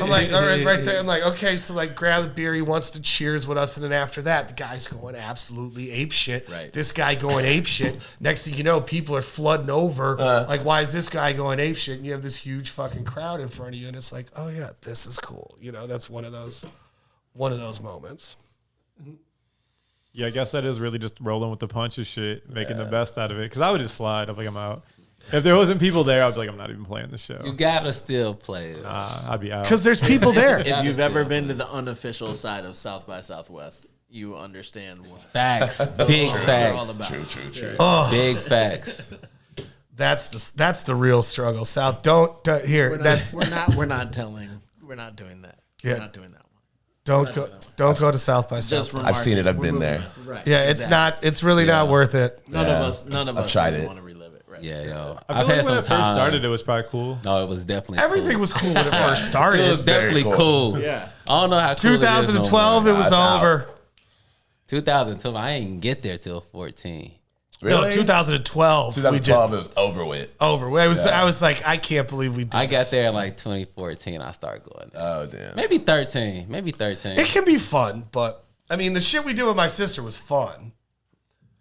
I'm like, all right there. I'm like, okay, so like grab the beer. He wants to cheers with us. And then after that, the guy's going absolutely ape shit. Right. This guy going ape shit. Next thing you know, people are flooding over. Like, why is this guy going ape shit? And you have this huge fucking crowd in front of you. And it's like, oh yeah, this is cool. You know, that's one of those moments. Yeah, I guess that is really just rolling with the punches shit, making the best out of it. Because I would just slide. I'm like, I'm out. If there wasn't people there, I'd be like, I'm not even playing the show. You gotta still play it. I'd be out. Because there's people there. If you've ever been to the unofficial side of South by Southwest, you understand what Facts. Big facts. all about. True. Oh, Big facts. that's the real struggle. South, don't here. We're not doing that. Yeah. We're not doing that one. Don't go to South by Southwest. I've seen it. I've been there. Right. Yeah, it's really not worth it. None of us tried it. want to relive it. Right. Yeah, yo. I feel like when it first started, it was probably cool. No, it was definitely Everything cool. was cool when it first started. It was definitely cool. Yeah. I don't know how cool 2012, it was over. 2012, I didn't get there till 14. Really? No, 2012. 2012, it was over with. I was like, I can't believe we did I got this. there in like 2014. I started going there. Oh, damn. Maybe 13. It can be fun, but I mean, the shit we did with my sister was fun.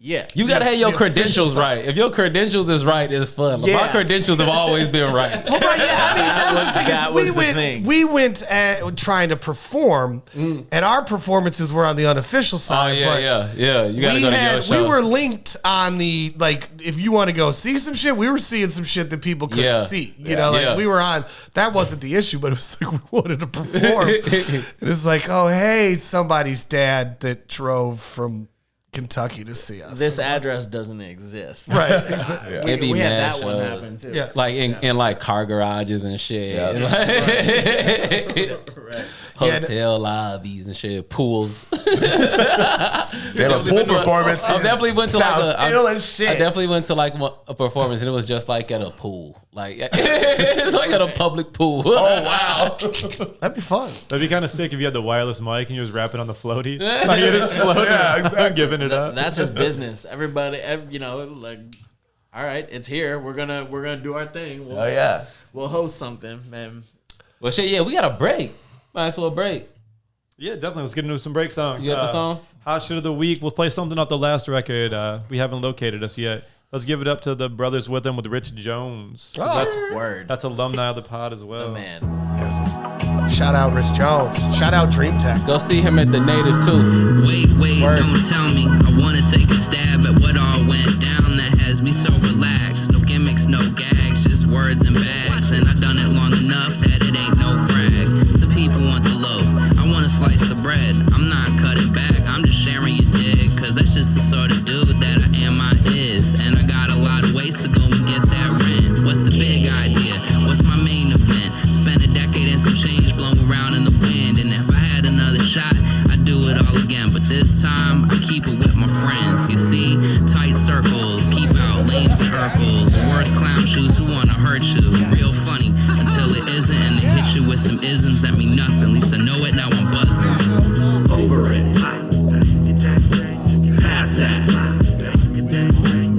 Yeah. You gotta have your the credentials official right. If your credentials is right, it's fun. Like, my credentials have always been right. Well, right, yeah, I mean, that was the thing. We went trying to perform, and our performances were on the unofficial side. Yeah. You gotta go to your show. We were linked on the, like, if you want to go see some shit, we were seeing some shit that people couldn't see. You know, like we were on. That wasn't the issue, but it was like we wanted to perform. And it's like, oh, hey, somebody's dad that drove from Kentucky to see us. This address doesn't exist. Right. It'd be we had mad that one shows. happen too. Yeah. Like in like car garages and shit. Right. Hotel lobbies and shit. Pools. They have a pool performance. I definitely went to I definitely went to like a performance and it was just like at a pool. Like it's like at a public pool. Oh, wow. That'd be fun. That'd be kind of sick if you had the wireless mic and you was rapping on the floaty. Like you're just floating, exactly. giving it up. That's just business. Everybody, you know, like, all right, it's here. We're gonna do our thing. We'll host something, man. Well, shit, yeah, we got a break. Might as well break. Yeah, definitely. Let's get into some break songs. You got the song? Hot shit of the week. We'll play something off the last record. We haven't located us yet. Let's give it up to the brothers with them with Rich Jones. That's alumni of the pod as well. The man. Yeah. Shout out Rich Jones. Shout out Dream Tech. Go see him at the Native too. Wait, don't tell me. I wanna take a stab at what all went down that has me so relaxed. No gimmicks, no gags, just words and bags. And I done it long enough that it ain't no brag. Some people want the loaf, I wanna slice the bread. I'm not cutting back, I'm just sharing your dig. Cause that's just the sort of dude that I am, I is. And I got a lot of ways to go and get that rent. What's the big idea? What's my main event? Spend a decade and some change blown around in the wind. And if I had another shot, I'd do it all again. But this time, I keep it with my friends. You see, tight circles, keep out lanes and circles. The worst clown shoes who wanna hurt you. Real funny until it isn't, and they hit you with some isms that mean nothing. At least I know it, now I'm buzzing. Over it. Past that.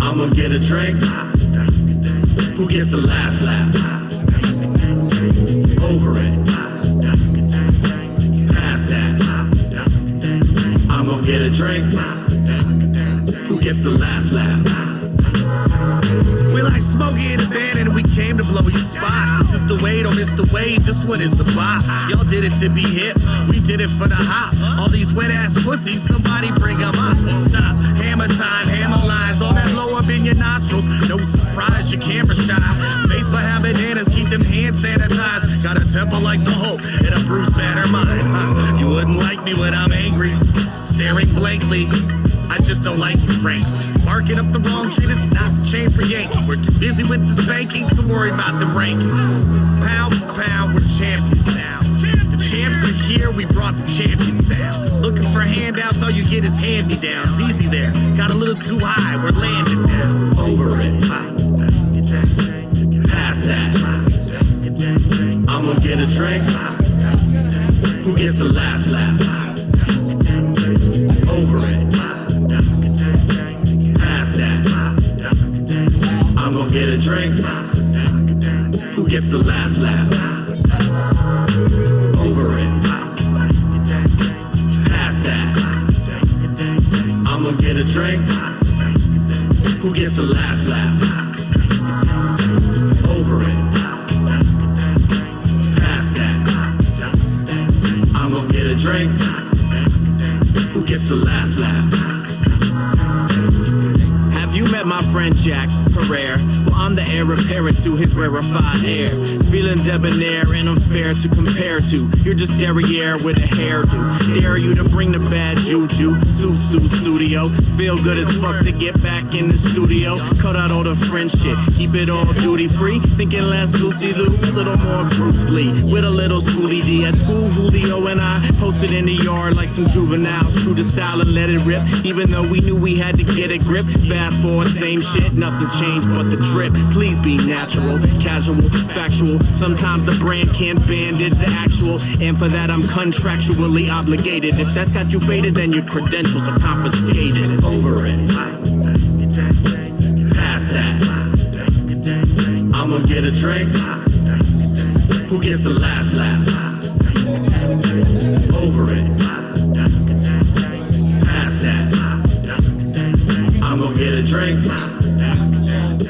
I'ma get a drink. Who gets the last laugh? Over it. Past that. I'm gonna get a drink. Who gets the last laugh? We're like Smokey in a band and we came to blow your spot. This is the way, don't miss the wave, this one is the bop. Y'all did it to be hip, we did it for the hop. All these wet ass pussies, somebody bring them up. Stop, hammer time, hammer lines, all that blow up in your nostrils. No surprise, your camera shy. Face behind bananas, keep them hands sanitized. Got a temper like the Hulk and a Bruce Banner mind. You wouldn't like me when I'm angry, staring blankly. I just don't like you, Frank. Barking up the wrong shit, it's not the chain for Yankee. We're too busy with this banking to worry about the rankings. Pound for pound, we're champions now. The champs are here, we brought the champions out. Looking for handouts, all you get is hand-me-downs. Easy there, got a little too high, we're landing down. Over it. Past that. I'm gonna get a drink. Who gets the last lap? Over it. Past that. I'm gonna get a drink. Who gets the last lap? Over it. Past that. I'm gonna get a drink. Who gets the last lap? Over it. Past that. I'm gonna get a drink. Who gets the last lap? Have you met my friend Jack Pereira? Well, I'm the heir apparent to his rarefied air. Feeling debonair and unfair to compare to. You're just derriere with a hairdo. Dare you to bring the bad juju. Susu studio. Feel good as fuck to get back in the studio. Cut out all the French shit. Keep it all duty free. Thinking less Lucy Lou, a little more Bruce Lee. With a little Schoolie D. At school, Julio and I posted in the yard like some juveniles. True to style and let it rip. Even though we knew we had to get a grip. Fast forward, same shit. Nothing changed but the drip. Please be natural, casual, factual. Sometimes the brand can't bandage the actual. And for that I'm contractually obligated. If that's got you faded, then your credentials are confiscated. Over it. Past that. I'm gonna get a drink. Who gets the last lap? Over it. Past that. I'm gonna get a drink.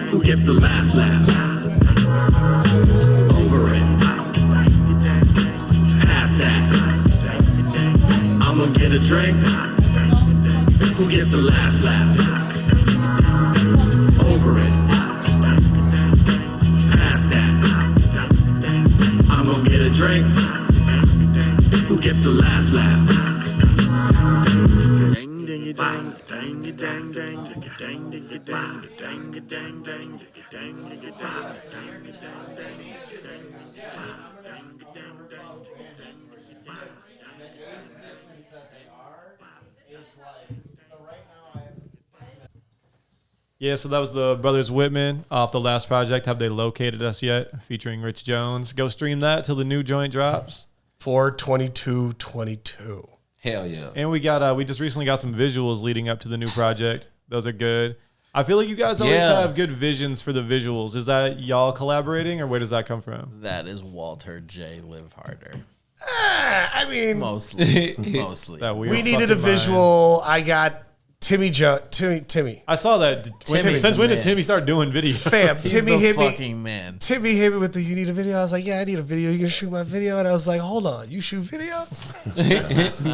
Who gets the last lap? Over it. Past that. I'm gonna get a drink. Who gets the last lap? Over it. Past that. I'm gonna get a drink. Who gets the last lap? Yeah, so that was the Brothers Whitman off the last project. Have they located us yet? Featuring Rich Jones. Go stream that till the new joint drops. 4/22/22. Hell yeah. And we just recently got some visuals leading up to the new project. Those are good. I feel like you guys always have good visions for the visuals. Is that y'all collaborating, or where does that come from? That is Walter J. Live Harder. I mean, Mostly. That weird we needed a fucking visual. I got Timmy. I saw that. Since when did Timmy start doing videos? Fam, He's Timmy the hit me. fucking man. Timmy hit me with the "you need a video." I was like, "Yeah, I need a video. You gonna shoot my video?" And I was like, "Hold on, you shoot videos?"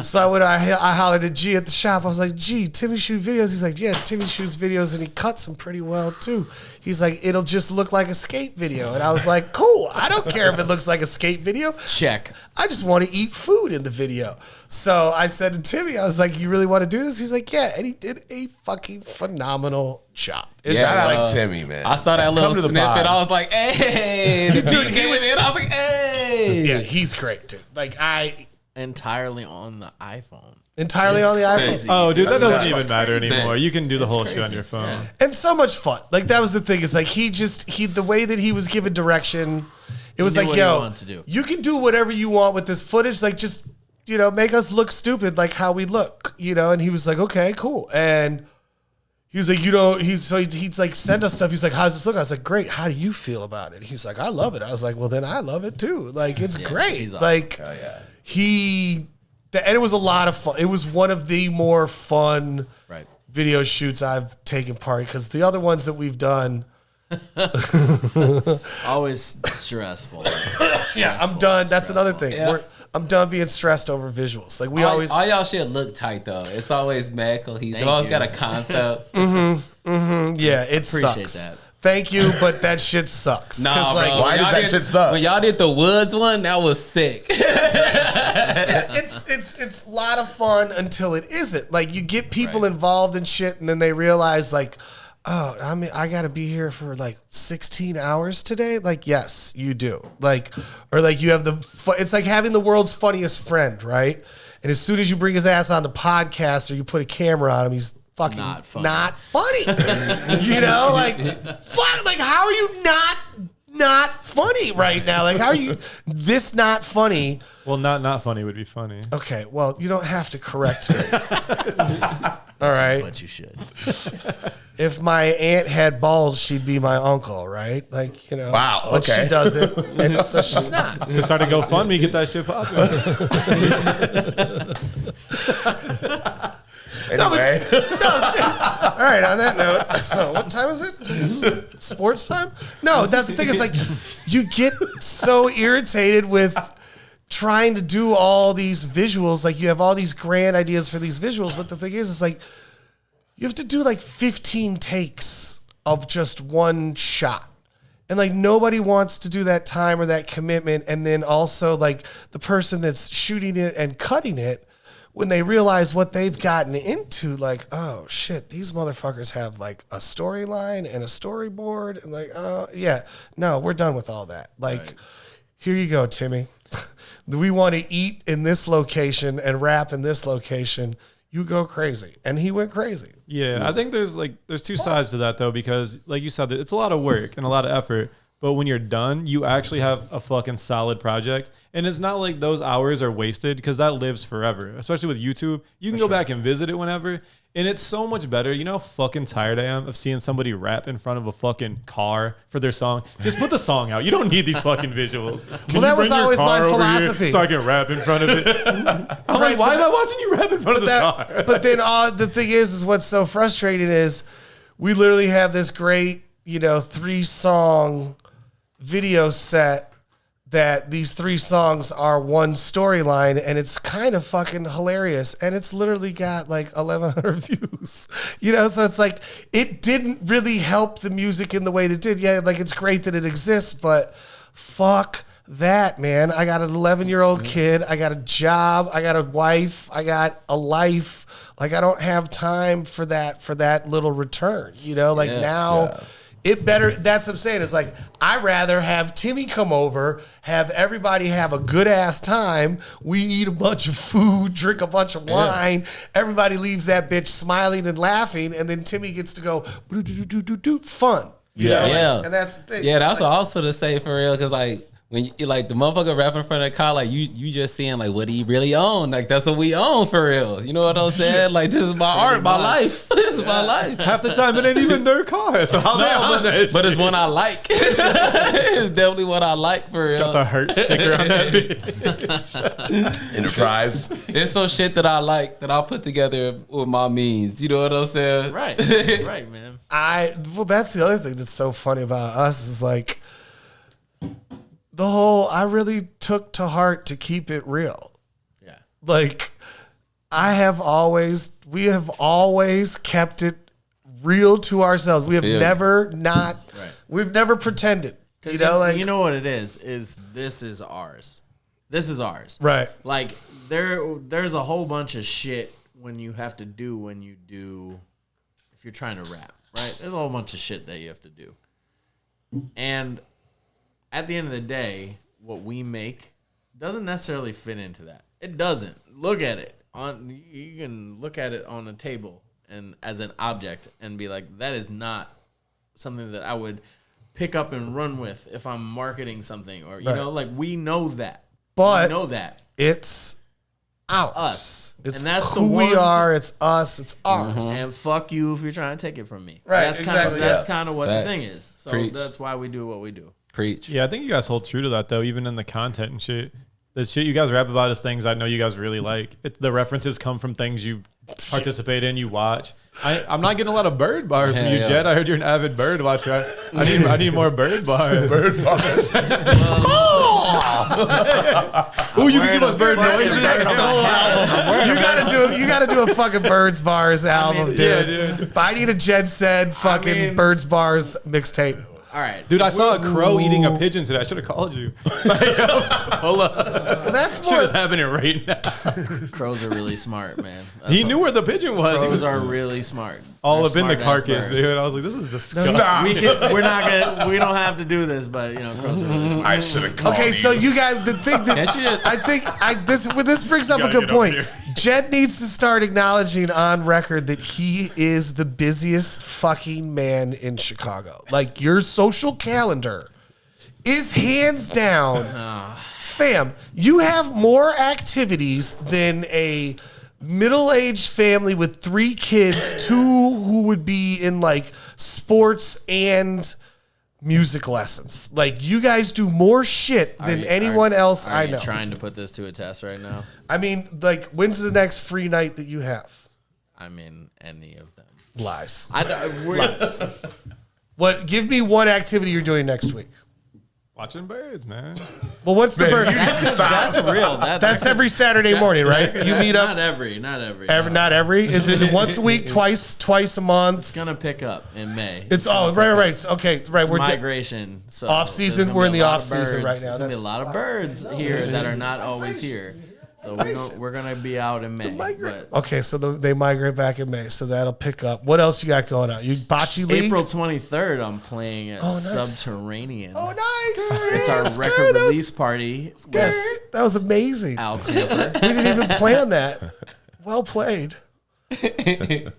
So I hollered at G at the shop. I was like, "G, Timmy shoot videos." He's like, "Yeah, Timmy shoots videos and he cuts them pretty well too." He's like, "It'll just look like a skate video." And I was like, "Cool. I don't care if it looks like a skate video. Check. I just want to eat food in the video." So I said to Timmy, I was like, "You really want to do this?" He's like, "Yeah." And he did a fucking phenomenal job. It's Yeah, just I like, like Timmy, man. I saw that Come little to the snippet. pod. I was like, hey. The dude came with me and I was like, hey. yeah, he's great, dude. Like, Entirely on the iPhone. entirely on the iPhone. crazy. Oh, dude, that That's doesn't nuts. even matter anymore. You can do the whole shit on crazy. your phone. And so much fun. Like, that was the thing. It's like the way that he was given direction, it was knew like, what he yo, wanted to do. you can do whatever you want with this footage. Like, just, make us look stupid like how we look, And he was like, okay, cool. And he was like, he's like, send us stuff. He's like, how's this look? I was like, great. How do you feel about it? He's like, I love it. I was like, well, then I love it too. Like, it's great. he's awesome. Like, Oh, yeah. and it was a lot of fun. It was one of the more fun Right. video shoots I've taken part, because the other ones that we've done, Always stressful. yeah, I'm done. That's another thing. Yeah. I'm done being stressed over visuals. Like, we all always, y'all shit look tight though. It's always mad cohesive. Thank Always you. got a concept. yeah, it Appreciate sucks. that. Thank you, but that shit sucks. Nah, 'Cause, bro. like, Why When does y'all that did- shit suck? When y'all did the Woods one, that was sick. it's a lot of fun until it isn't. Like, you get people involved in shit, and then they realize, like, oh, I mean, I got to be here for like 16 hours today. Like, yes, you do. Like, or like you have it's like having the world's funniest friend, right? And as soon as you bring his ass on the podcast or you put a camera on him, he's fucking not funny. You know, like, fuck, like, how are you not funny right now? Like, how are you this not funny? Well, not funny would be funny. Okay, well, you don't have to correct me. All right. But you should. If my aunt had balls, she'd be my uncle, right? Like, you know. Wow, But okay. she doesn't, and so she's not. Just start a GoFundMe, get that shit popping. Anyway. All right, on that note, what time is it? Sports time? No, that's the thing. It's like you get so irritated with trying to do all these visuals. Like you have all these grand ideas for these visuals, but the thing is, it's like you have to do like 15 takes of just one shot. And like nobody wants to do that time or that commitment. And then also like the person that's shooting it and cutting it, when they realize what they've gotten into, like, oh shit, these motherfuckers have like a storyline and a storyboard, and like, oh yeah, no, we're done with all that. Like, here you go, Timmy. We want to eat in this location and rap in this location. You go crazy, and he went crazy. Yeah, I think there's two sides to that though, because like you said, it's a lot of work and a lot of effort. But when you're done, you actually have a fucking solid project. And it's not like those hours are wasted because that lives forever. Especially with YouTube. You can go back and visit it whenever. And it's so much better. You know how fucking tired I am of seeing somebody rap in front of a fucking car for their song? Just put the song out. You don't need these fucking visuals. Well, that was always my philosophy. So I can rap in front of it. I'm like, why am I watching you rap in front of this car? But then the thing is what's so frustrating is we literally have this great, 3-song video set that these 3 songs are one storyline, and it's kind of fucking hilarious, and it's literally got like 1,100 views, so it's like it didn't really help the music in the way that it did. Yeah, like it's great that it exists, but fuck that, man. I got an 11-year-old kid, I got a job, I got a wife, I got a life. Like I don't have time for that little return, now. It better, that's what I'm saying. It's like, I'd rather have Timmy come over, have everybody have a good ass time. We eat a bunch of food, drink a bunch of wine. Everybody leaves that bitch smiling and laughing. And then Timmy gets to go, fun. Yeah. And that's the thing. Yeah, that's also to say for real. Cause like, when you like the motherfucker rapping in front of the car, like you just seeing like what he really own. Like that's what we own for real. You know what I'm saying? Like this is my art, my life. This is my life. Half the time it ain't even their car. So how they own that but shit? it's one I like. It's definitely what I like for real. Got the hurt sticker on that bitch. Enterprise. It's some shit that I like that I'll put together with my means. You know what I'm saying? Right, man. Well, that's the other thing that's so funny about us is like, I really took to heart to keep it real. Yeah. Like we have always kept it real to ourselves. We have we've never pretended. You know what it is this is ours. This is ours. Right. Like there's a whole bunch of shit when you have to do if you're trying to rap, right? There's a whole bunch of shit that you have to do. And at the end of the day, what we make doesn't necessarily fit into that. It doesn't. Look at it. You can look at it on a table and as an object and be like, that is not something that I would pick up and run with if I'm marketing something or we know that. But we know that. It's ours. Us. It's and that's who we are. It's us. It's ours. Mm-hmm. And fuck you if you're trying to take it from me. Right. That's kind of what the thing is. So Preach. that's why we do what we do. Preach. Yeah, I think you guys hold true to that though, even in the content and shit. The shit you guys rap about is things I know you guys really like. The references come from things you participate in, you watch. I'm not getting a lot of bird bars from you, Jed. I heard you're an avid bird watcher. I need more bird bars. Bird bars. Oh, you can give us bird noises. You gotta do a fucking Birds Bars album, dude. Yeah, dude. I need a Jed said fucking Birds Bars mixtape. All right. Dude, I saw a crow eating a pigeon today. I should have called you. Hold up. That's Shit is happening right now. Crows are really smart, man. He knew where the pigeon was. He Crows was are really smart. all They're up in the smart-ass carcass, birds. dude. I was like, this is disgusting. We're not gonna. We don't have to do this, but crows are really smart. I should have called Okay, you. so you guys, the thing that this brings up a gotta good get up point. here. Jed needs to start acknowledging on record that he is the busiest fucking man in Chicago. Like, your social calendar is hands down, fam. You have more activities than a middle-aged family with 3 kids, 2 who would be in like sports and music lessons. Like, you guys do more shit than anyone else I know. Are you trying to put this to a test right now? I mean, like, when's the next free night that you have? I mean, any of them. Lies. Lies. What? Give me one activity you're doing next week. Watching birds, man. Well, what's the bird? That's real. That's every Saturday morning, right? You meet up. Not every. Not every. Is it once a week, twice a month? It's gonna pick up in May. It's right. Okay, right. It's We're migration. So off season. there's gonna We're be in the a lot off of season birds. right now. There's gonna be a lot of birds here that are not always here. So we're gonna be out in May. But Okay, so they migrate back in May, so that'll pick up. What else you got going on? You bocce league? April 23rd, I'm playing at nice. Subterranean. Oh, nice! It's our record release party. Yes, that was amazing. Al Tamper We didn't even plan that. Well played,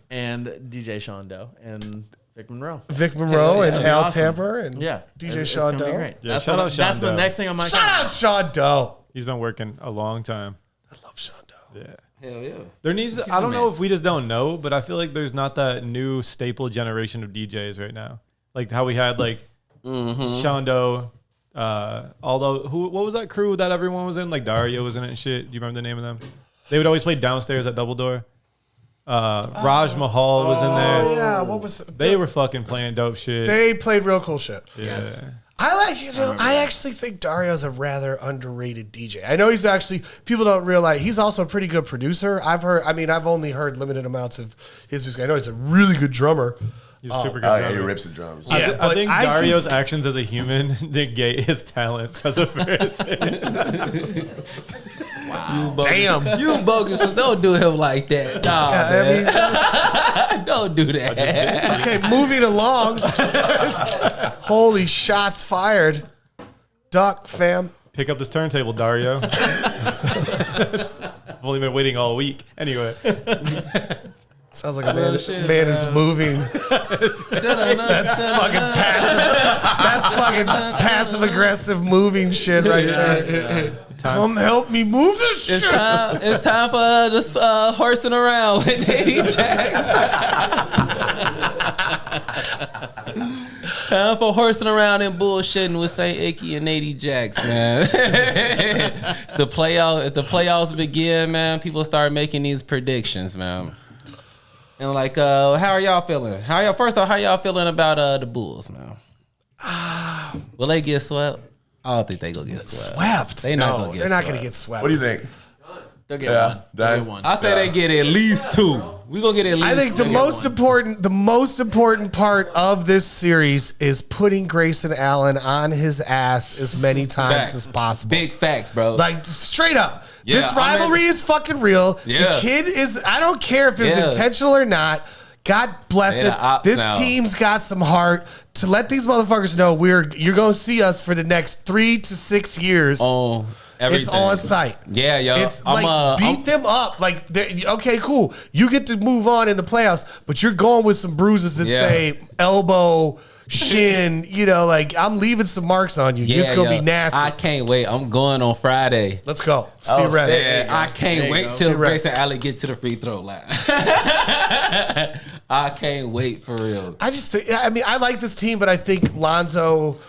and DJ Sean Doe and Vic Monroe. Vic Monroe and It'll be Al awesome. Tamper and Yeah, DJ it's Sean gonna be Doe. great. Yeah, That's shout out Sean That's the Doe. next thing on my Shout out Sean Doe. He's been working a long time. I love Sean Doe. Yeah. Hell yeah. There needs. I don't know if we just don't know, but I feel like there's not that new staple generation of DJs right now. Like how we had like Sean Doe. Although what was that crew that everyone was in? Like Dario was in it and shit. Do you remember the name of them? They would always play downstairs at Double Door. Raj Mahal was in there. Oh yeah, what was They were fucking playing dope shit. They played real cool shit. Yeah. I actually think Dario's a rather underrated DJ. I know he's actually, people don't realize he's also a pretty good producer. I've only heard limited amounts of his music. I know he's a really good drummer. He's a super good Oh, yeah, drummer. he rips the drums. Yeah, I think but Dario's actions as a human negate his talents as a person. Damn. You bogus. Don't do him like that. Nah, man. Don't do that. Okay, moving along. Holy shots fired. Duck, fam. Pick up this turntable, Dario. I've only been waiting all week. Anyway. Sounds like a man who's moving. That's fucking passive aggressive moving shit right there. Come help me move this shit. It's time for just horsing around with Eddie Jackson. Time for horsing around and bullshitting with Saint Icky and Eddie Jackson, man. It's the playoff. If the playoffs begin, man, people start making these predictions, man. And like, how are y'all feeling? First off, how y'all feeling about the Bulls, man? Will they get swept? I don't think they gonna get swept. They're not going to get swept. What do you think? They'll get one. They'll get one. I say they get at least 2. We gonna get at least. I think the most important part of this series is putting Grayson Allen on his ass as many times Facts. as possible. Big facts, bro. Like, straight up. Yeah, This rivalry is fucking real. Yeah. The kid is, I don't care if it's Yeah. intentional or not. God bless They it. the ops This now. team's got some heart to let these motherfuckers know you're going to see us for the next 3 to 6 years. On everything. It's on site. Yeah, yo. It's beat them up. Like, okay, cool. You get to move on in the playoffs, but you're going with some bruises that say elbow, shin. Like, I'm leaving some marks on you. It's going to be nasty. I can't wait. I'm going on Friday. Let's go. See you ready. Yeah, I can't wait till See, right. Grayson Allen get to the free throw line. I can't wait for real. I just think, I like this team, but I think Lonzo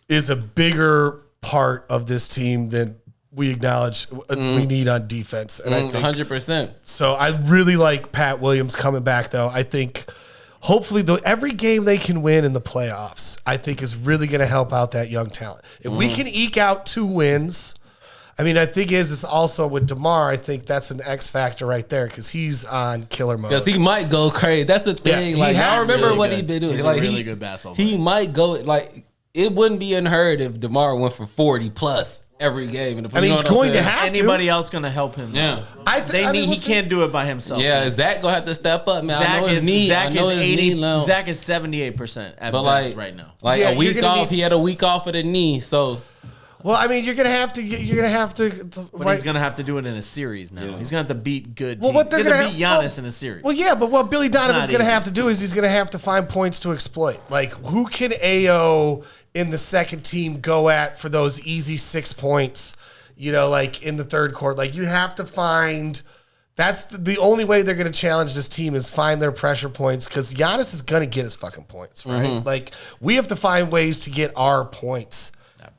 is a bigger part of this team than we acknowledge we need on defense. And I think 100%. so. I really like Pat Williams coming back, though. I think hopefully every game they can win in the playoffs, I think is really going to help out that young talent. If we can eke out 2 wins, I mean, I think it's also with DeMar. I think that's an X factor right there because he's on killer mode. Because he might go crazy. That's the thing. Yeah, like I remember really what good. he been doing. He's like a really good basketball He player. might go like it wouldn't be unheard if DeMar went for 40 plus every game. In the, I mean, he's going to have Anybody else going to help him? Yeah. He can't do it by himself. Yeah, Zach gonna have to step up, man. I know his knee. Zach I know is his knee low. Zach is 78% at But best like right now. Like Yeah, a week you're gonna off, he had a week off of the knee. So Well, I mean, you're gonna have to. But he's going to have to do it in a series now. He's going to have to beat good teams. Well, what they're He's gonna gonna beat have- Giannis in a series. Well, yeah, but what Billy Donovan's not going to easy. have to do is he's going to have to find points to exploit. Like, who can AO in the second team go at for those easy 6 points, like in the third quarter? Like, you have to find that's the only way they're going to challenge this team is find their pressure points because Giannis is going to get his fucking points, right? Mm-hmm. Like, we have to find ways to get our points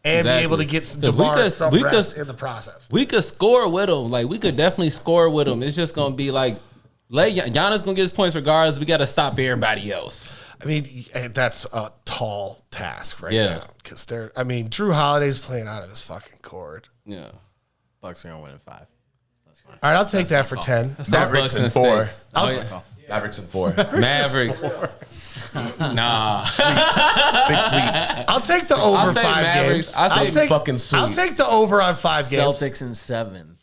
and be able to get some 'Cause DeMar some we rest could- in the process. we could score with him. Like we could definitely score with him. It's just gonna be like, Giannis gonna get his points regardless. We got to stop everybody else. I mean, that's a tall task right Yeah. now because Drew Holiday's playing out of his fucking cord. Yeah. Bucks are going to win in 5. All right, I'll take that for 10. Mavericks in and 4. 6. I'll Oh, ta- yeah. Mavericks in 4. Mavericks. Nah. Big sweep. I'll take the over say 5 Mavericks. games. I'll say fucking sweep. I'll take the over on 5 games. Celtics in 7.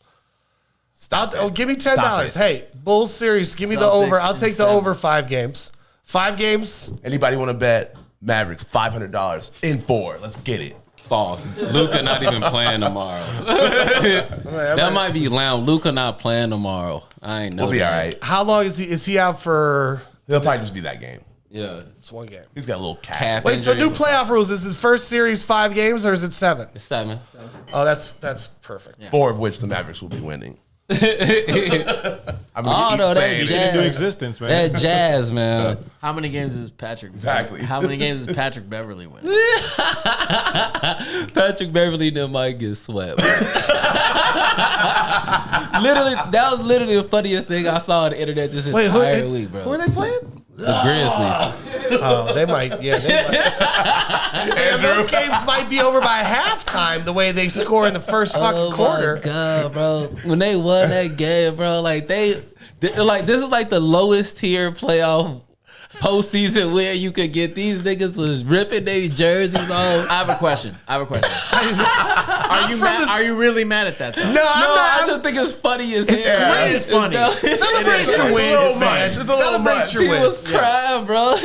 Give me $10. it. Hey, Bulls series, give me the Celtics over. I'll in take the 7. over 5 games. 5 games. Anybody want to bet Mavericks $500 in 4? Let's get it. False. Luka not even playing tomorrow. That might be loud. Luka not playing tomorrow. I ain't know. We'll be that. all right. How long is he? Is he out for? He'll probably just be that game. Yeah. It's 1 game. He's got a little Calf calf. Wait, so injury. new playoff rules. Is his first series 5 games or is it 7? 7. Oh, that's perfect. 4 of which the Mavericks will be winning. I'm Oh, keep no, saying that it. Into jazz. existence, man. That jazz, man. How many games is Patrick? Exactly. How many games is Patrick Beverly win? Patrick Beverly then might get swept. Literally, that was literally the funniest thing I saw on the internet this entire week, bro. Who are they playing? The Grizzlies. Oh, they might. Yeah, they might. And those games might be over by halftime the way they score in the first fucking quarter. My God, bro. When they won that game, bro, like this is like the lowest tier playoff postseason where you could get. These niggas was ripping their jerseys off. I have a question. Are you really mad at that though? No, No, I'm I not. just think it's funny as hell. great. It's funny. Celebrate your It's a wins, little man. much. It's a little Celebrate much. your He wins. was crying, bro.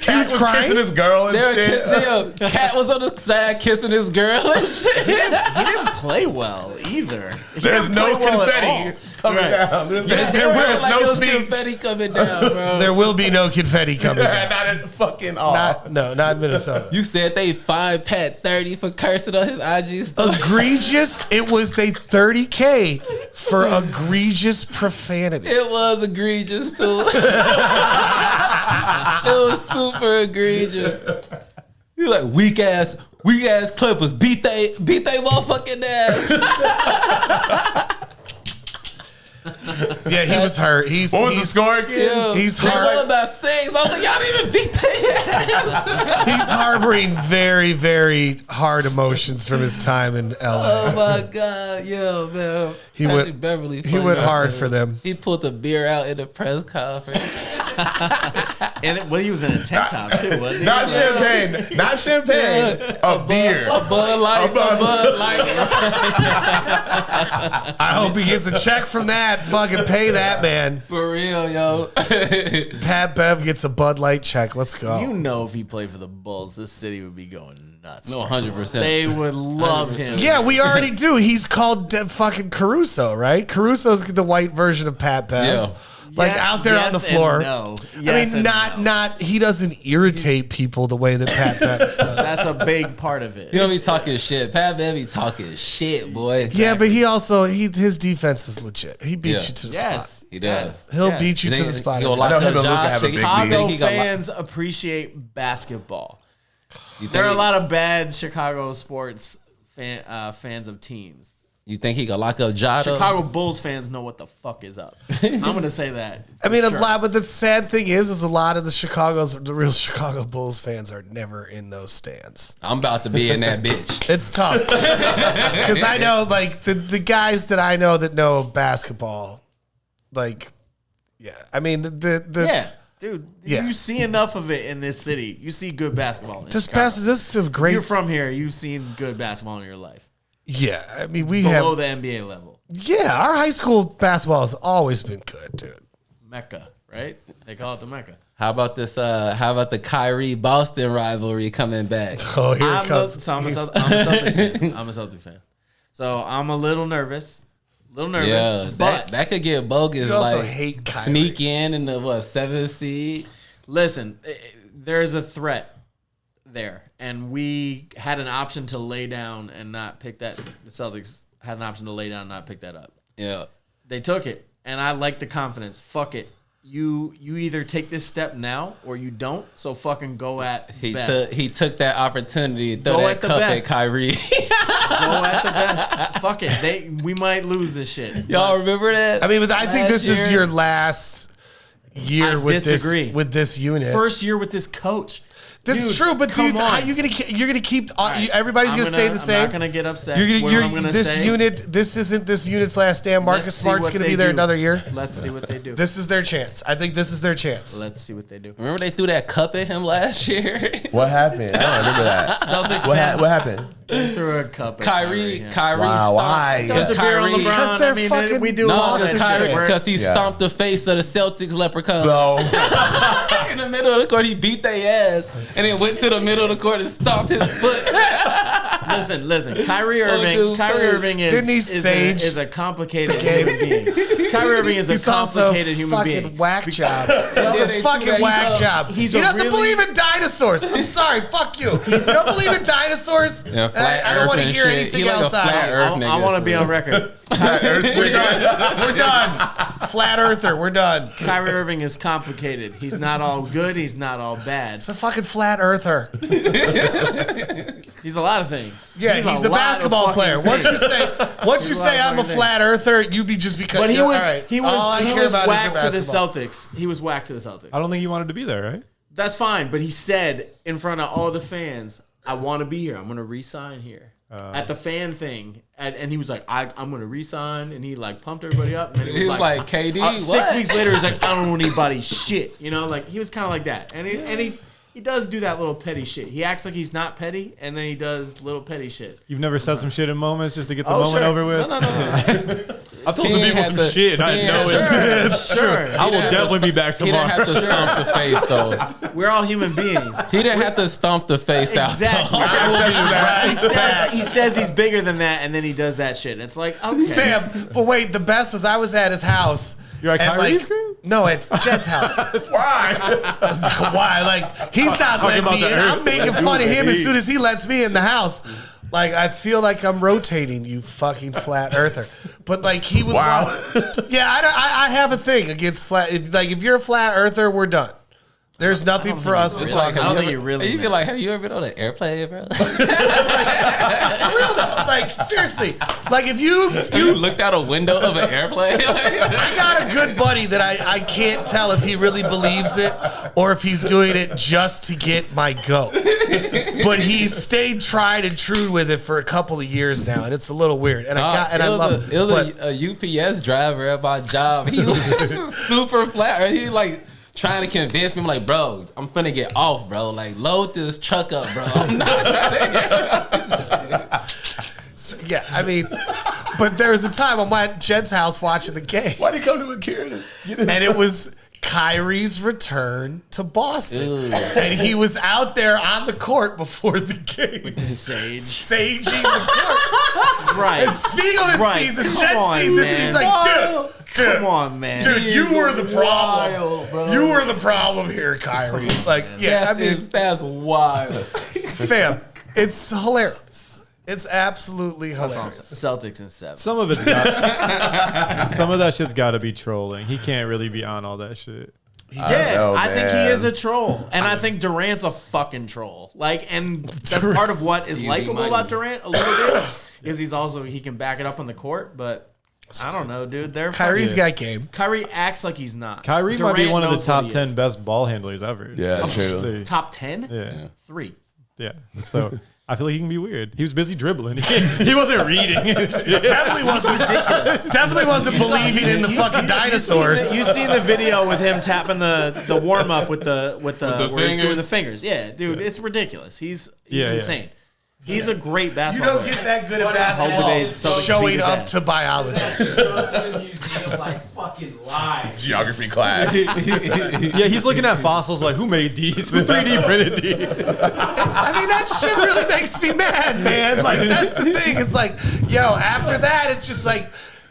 Cat was crying? kissing his girl and They were shit. Cat was on the side kissing his girl and shit. He didn't play well either. He There's didn't no play well at confetti all. coming Right. down. There There was was like no it was speech. confetti coming down, bro. There will be no confetti coming down. Not in fucking all. Not in Minnesota. You said they fined Pat 30 for cursing on his IG story. Egregious. It was they $30K for egregious profanity. It was egregious too. It was super egregious. You like weak ass Clippers beat they motherfucking ass. Yeah, he was hurt. What was the score again? Yeah. He's They hard. won by 6. I was like, y'all didn't even beat their ass. He's harboring very, very hard emotions from his time in LA. Oh my God, yeah, man. He Patrick went- Beverly. He funny went as hard hell. for them. He pulled the beer out in the press conference. He was in a tank top too, wasn't he? Not champagne. Not champagne. A beer. A Bud Light. I hope he gets a check from that. Fucking pay that man. For real, yo. Pat Bev gets a Bud Light check. Let's go. You know, if he played for the Bulls, this city would be going nuts. No, 100%. They would love 100%. him. Yeah, we already do. He's called fucking Caruso, right? Caruso's the white version of Pat Bev. Yeah. Like Yeah, out there on the yes and floor. no. I Yes mean, and no. he doesn't irritate people the way that Pat Bev does. That's a big part of it. He don't be talking shit. Pat Bev be talking shit, boy. Yeah, but his defense is legit. He beats you to the spot. Yes, He does. He'll Yes. beat you You to think the spot. he gonna I know lock him up and Luka Josh? have a big Chicago, beef. Chicago he got lo- fans appreciate basketball. You think There are a he- lot of bad Chicago sports fans of teams. You think he could lock up Ja? Chicago Bulls fans know what the fuck is up. I'm gonna say that. I mean, a lot, but the sad thing is a lot of the real Chicago Bulls fans are never in those stands. I'm about to be in that bitch. It's tough because I know, like the guys that I know that know basketball, like, yeah. I mean, yeah. Dude, yeah. You see enough of it in this city. You see good basketball in this Chicago. This is a great. You're from here. You've seen good basketball in your life. Yeah, I mean, below the NBA level. Yeah, our high school basketball has always been good, dude. Mecca, right? They call it the Mecca. How about this? How about the Kyrie Boston rivalry coming back? Oh, here it comes. I'm a Celtics fan. I'm a Celtics fan. So I'm a little nervous. Yeah, but that could get bogus. You also like hate Kyrie. Sneak in the 7th seed. Listen, there's a threat there, and we had an option to lay down and not pick that. The Celtics had an option to lay down and not pick that up. Yeah, they took it, and I like the confidence. Fuck it. You either take this step now or you don't. So fucking go at best. He took that opportunity to throw that cup at Kyrie. Go at the best. Fuck it. We might lose this shit. Y'all remember that? I mean, but I think this is your last year with this unit. First year with this coach. This is true, but dude, how you're gonna keep? Everybody's gonna stay the same. I'm not gonna get upset. This isn't this unit's last stand. Marcus Smart's gonna be there another year. Let's see what they do. This is their chance. I think this is their chance. Let's see what they do. Remember they threw that cup at him last year? What happened? I don't remember that. Celtics what happened? They threw a cup at Kyrie. Wow, why? Because they're fucking we do because he stomped the face of the Celtics leprechaun. No. In the middle of the court, he beat their ass and then went to the middle of the court and stomped his foot. Listen. Kyrie Irving is a complicated human being. Kyrie Irving is a complicated human being. Fucking whack job. He's a fucking whack job. He doesn't believe in dinosaurs. I'm sorry. Fuck you. You don't believe in dinosaurs? Yeah, I don't want to hear anything else out of here. I want to be on record. We're done. Flat earther. We're done. Kyrie Irving is complicated. He's not all good. He's not all bad. It's a fucking flat earther. He's a lot of things. Yeah, he's a basketball player. Once you say I'm a flat earther, you be just because. But he was whacked to the Celtics. He was whacked to the Celtics. I don't think he wanted to be there, right? That's fine, but he said in front of all the fans, I want to be here. I'm going to re-sign here. At the fan thing. And he was like, I'm going to re-sign. And he like pumped everybody up. And he was like KD, 6 weeks later, he's like, I don't want anybody's shit. You know, like he was kind of like that. And he does do that little petty shit. He acts like he's not petty, and then he does little petty shit. You've never said some shit in moments just to get the moment over with? No. I've told some people some shit, and I didn't know it's true. I will definitely be back tomorrow. He didn't have to stomp the face, though. We're all human beings. He didn't have to stomp the face out. He says he's bigger than that, and then he does that shit. It's like, okay. Fam, but wait, the best was I was at his house. You're at Kyrie's crib? No, at Jed's house. Why? Why? Like, he's not letting me in. I'm making fun of him as soon as he lets me in the house. Like, I feel like I'm rotating, you fucking flat earther. But, like, he was... Wow. Yeah, I have a thing against flat... If you're a flat earther, we're done. There's nothing for us to talk about. I don't think you really... You be like, have you ever been on an airplane, bro? For real, though. Like, seriously. Like, if you looked out a window of an airplane? I got a good buddy that I can't tell if he really believes it or if he's doing it just to get my goat. But he's stayed tried and true with it for a couple of years now, and it's a little weird. And I love it. It was a UPS driver at my job. He was super flat. He like trying to convince me, I'm like, bro, I'm finna get off, bro. Like, load this truck up, bro. I'm not trying to get off this shit. So, yeah, I mean, but there was a time I'm at Jed's house watching the game. Why'd he come to a kid? And it was Kyrie's return to Boston. And he was out there on the court before the game. With the sage. Saging the court. Right. And Spiegelman sees this, Jed sees this, and he's like, dude, come on, man. Dude, you were the problem. Wild, you were the problem here, Kyrie. Like, yeah, I mean, that's wild. Fam, it's hilarious. It's absolutely hilarious. Celtics in 7. Some of that shit's got to be trolling. He can't really be on all that shit. I think he is a troll, and I think Durant's a fucking troll. Like, and that's part of what is likable about Durant a little bit. because he can back it up on the court, but. I don't know, dude. Kyrie's got game. Kyrie acts like he's not. Kyrie might be one of the top 10 best ball handlers ever. Yeah, true. Top 10? Yeah. 3. Yeah. So I feel like he can be weird. He was busy dribbling. He wasn't reading. Definitely wasn't believing in the fucking dinosaurs. You seen the video with him tapping the warm up with the where he's doing the fingers. Yeah, dude, it's ridiculous. He's insane. He's a great basketball player. You don't get that good at basketball showing up to biology. Geography class. Yeah, he's looking at fossils like, who made these? Who 3D printed these? I mean, that shit really makes me mad, man. Like, that's the thing. It's like, yo, after that, it's just like,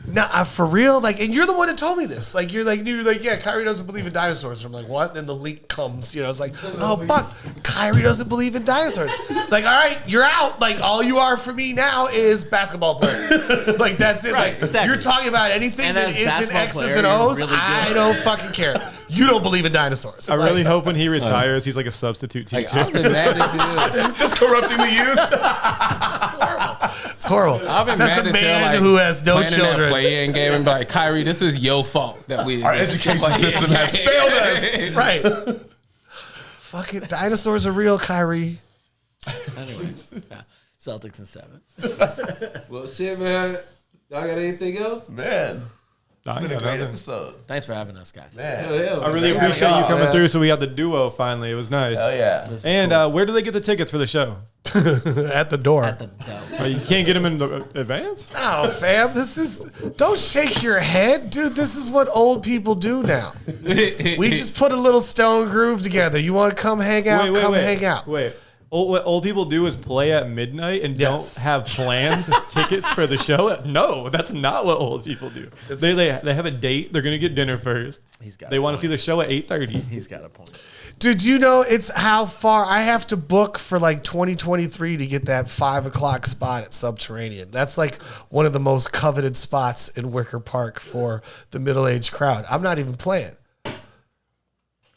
nah, for real? Like, and you're the one that told me this. Like, you're like, yeah, Kyrie doesn't believe in dinosaurs. I'm like, what? And then the leak comes, it's like, oh, fuck, Kyrie doesn't believe in dinosaurs. Like, all right, you're out. Like, all you are for me now is basketball player. Like, that's it. Right, like, exactly. You're talking about anything that isn't X's and O's, really I don't fucking care. You don't believe in dinosaurs. I really hope when he retires, he's like a substitute teacher. I've been mad as hell. Just corrupting the youth. It's horrible. I've been That's mad a as hell, man who has no children. Play-in game and be like, Kyrie, this is your fault that we. Our education system has failed us. Right. Fucking dinosaurs are real, Kyrie. Anyway, Celtics in 7. Well, shit, man. Y'all got anything else? Man. It's been a great nothing. episode. Thanks for having us, guys. Man. I really appreciate you coming through. So we got the duo finally. It was nice. Hell yeah. And where do they get the tickets for the show? At the door. You can't get them in advance? Oh, fam, don't shake your head. Dude, this is what old people do now. We just put a little stone groove together. You want to come hang out? Hang out. Wait. What old people do is play at midnight and don't have plans, tickets for the show. No, that's not what old people do. They have a date. They're going to get dinner first. They want to see the show at 8:30. He's got a point. Dude, you know it's how far I have to book for like 2023 to get that 5 o'clock spot at Subterranean. That's like one of the most coveted spots in Wicker Park for the middle-aged crowd. I'm not even playing.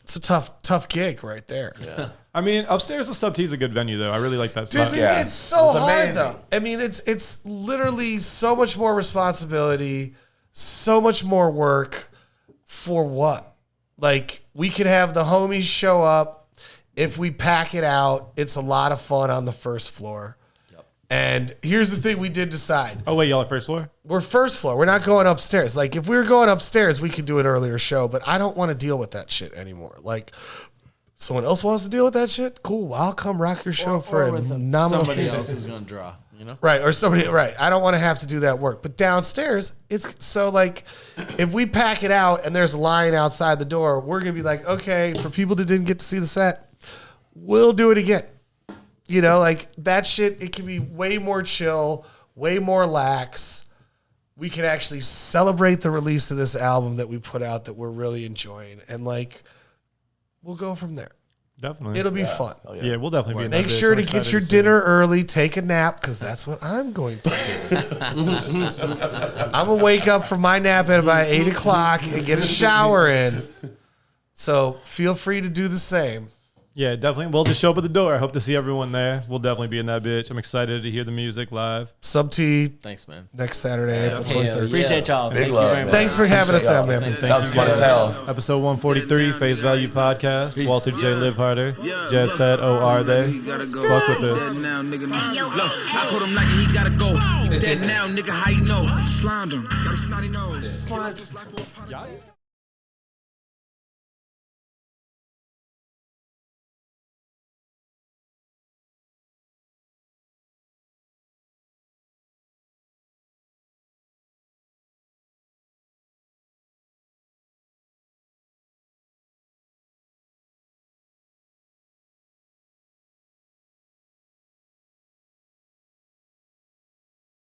It's a tough gig right there. Yeah. I mean, upstairs the Sub T is a good venue though. I really like that spot. Dude, it's so hard though. I mean, it's literally so much more responsibility, so much more work for what? Like, we could have the homies show up. If we pack it out, it's a lot of fun on the first floor. Yep. And here's the thing we did decide. Oh, wait, y'all are first floor? We're first floor. We're not going upstairs. Like, if we were going upstairs, we could do an earlier show, but I don't want to deal with that shit anymore. Like, someone else wants to deal with that shit? Cool. I'll come rock your show for a nominal somebody fee. else is going to draw. Right, or somebody, right. I don't want to have to do that work. But downstairs, it's so like, if we pack it out and there's a line outside the door, we're going to be like, okay, for people that didn't get to see the set, we'll do it again. Like that shit, it can be way more chill, way more lax. We can actually celebrate the release of this album that we put out that we're really enjoying. And like, we'll go from there. Definitely. It'll be fun. Yeah, we'll definitely be in that. Make sure to get your dinner early, take a nap, because that's what I'm going to do. I'm going to wake up from my nap at about 8 o'clock and get a shower in. So feel free to do the same. Yeah, definitely. We'll just show up at the door. I hope to see everyone there. We'll definitely be in that bitch. I'm excited to hear the music live. Sub T. Thanks, man. Next Saturday, April 23rd. Appreciate y'all. Big love, man. Thanks for having us out, man. That was fun as hell. Episode 143, Face Value Podcast. Peace. Walter J. Live Harder. Jet Set, are they? Fuck with this. Now, nigga, I told him like he gotta go. He dead now, nigga, how you know? Slimed him. Got a snotty nose. Slimed just like for a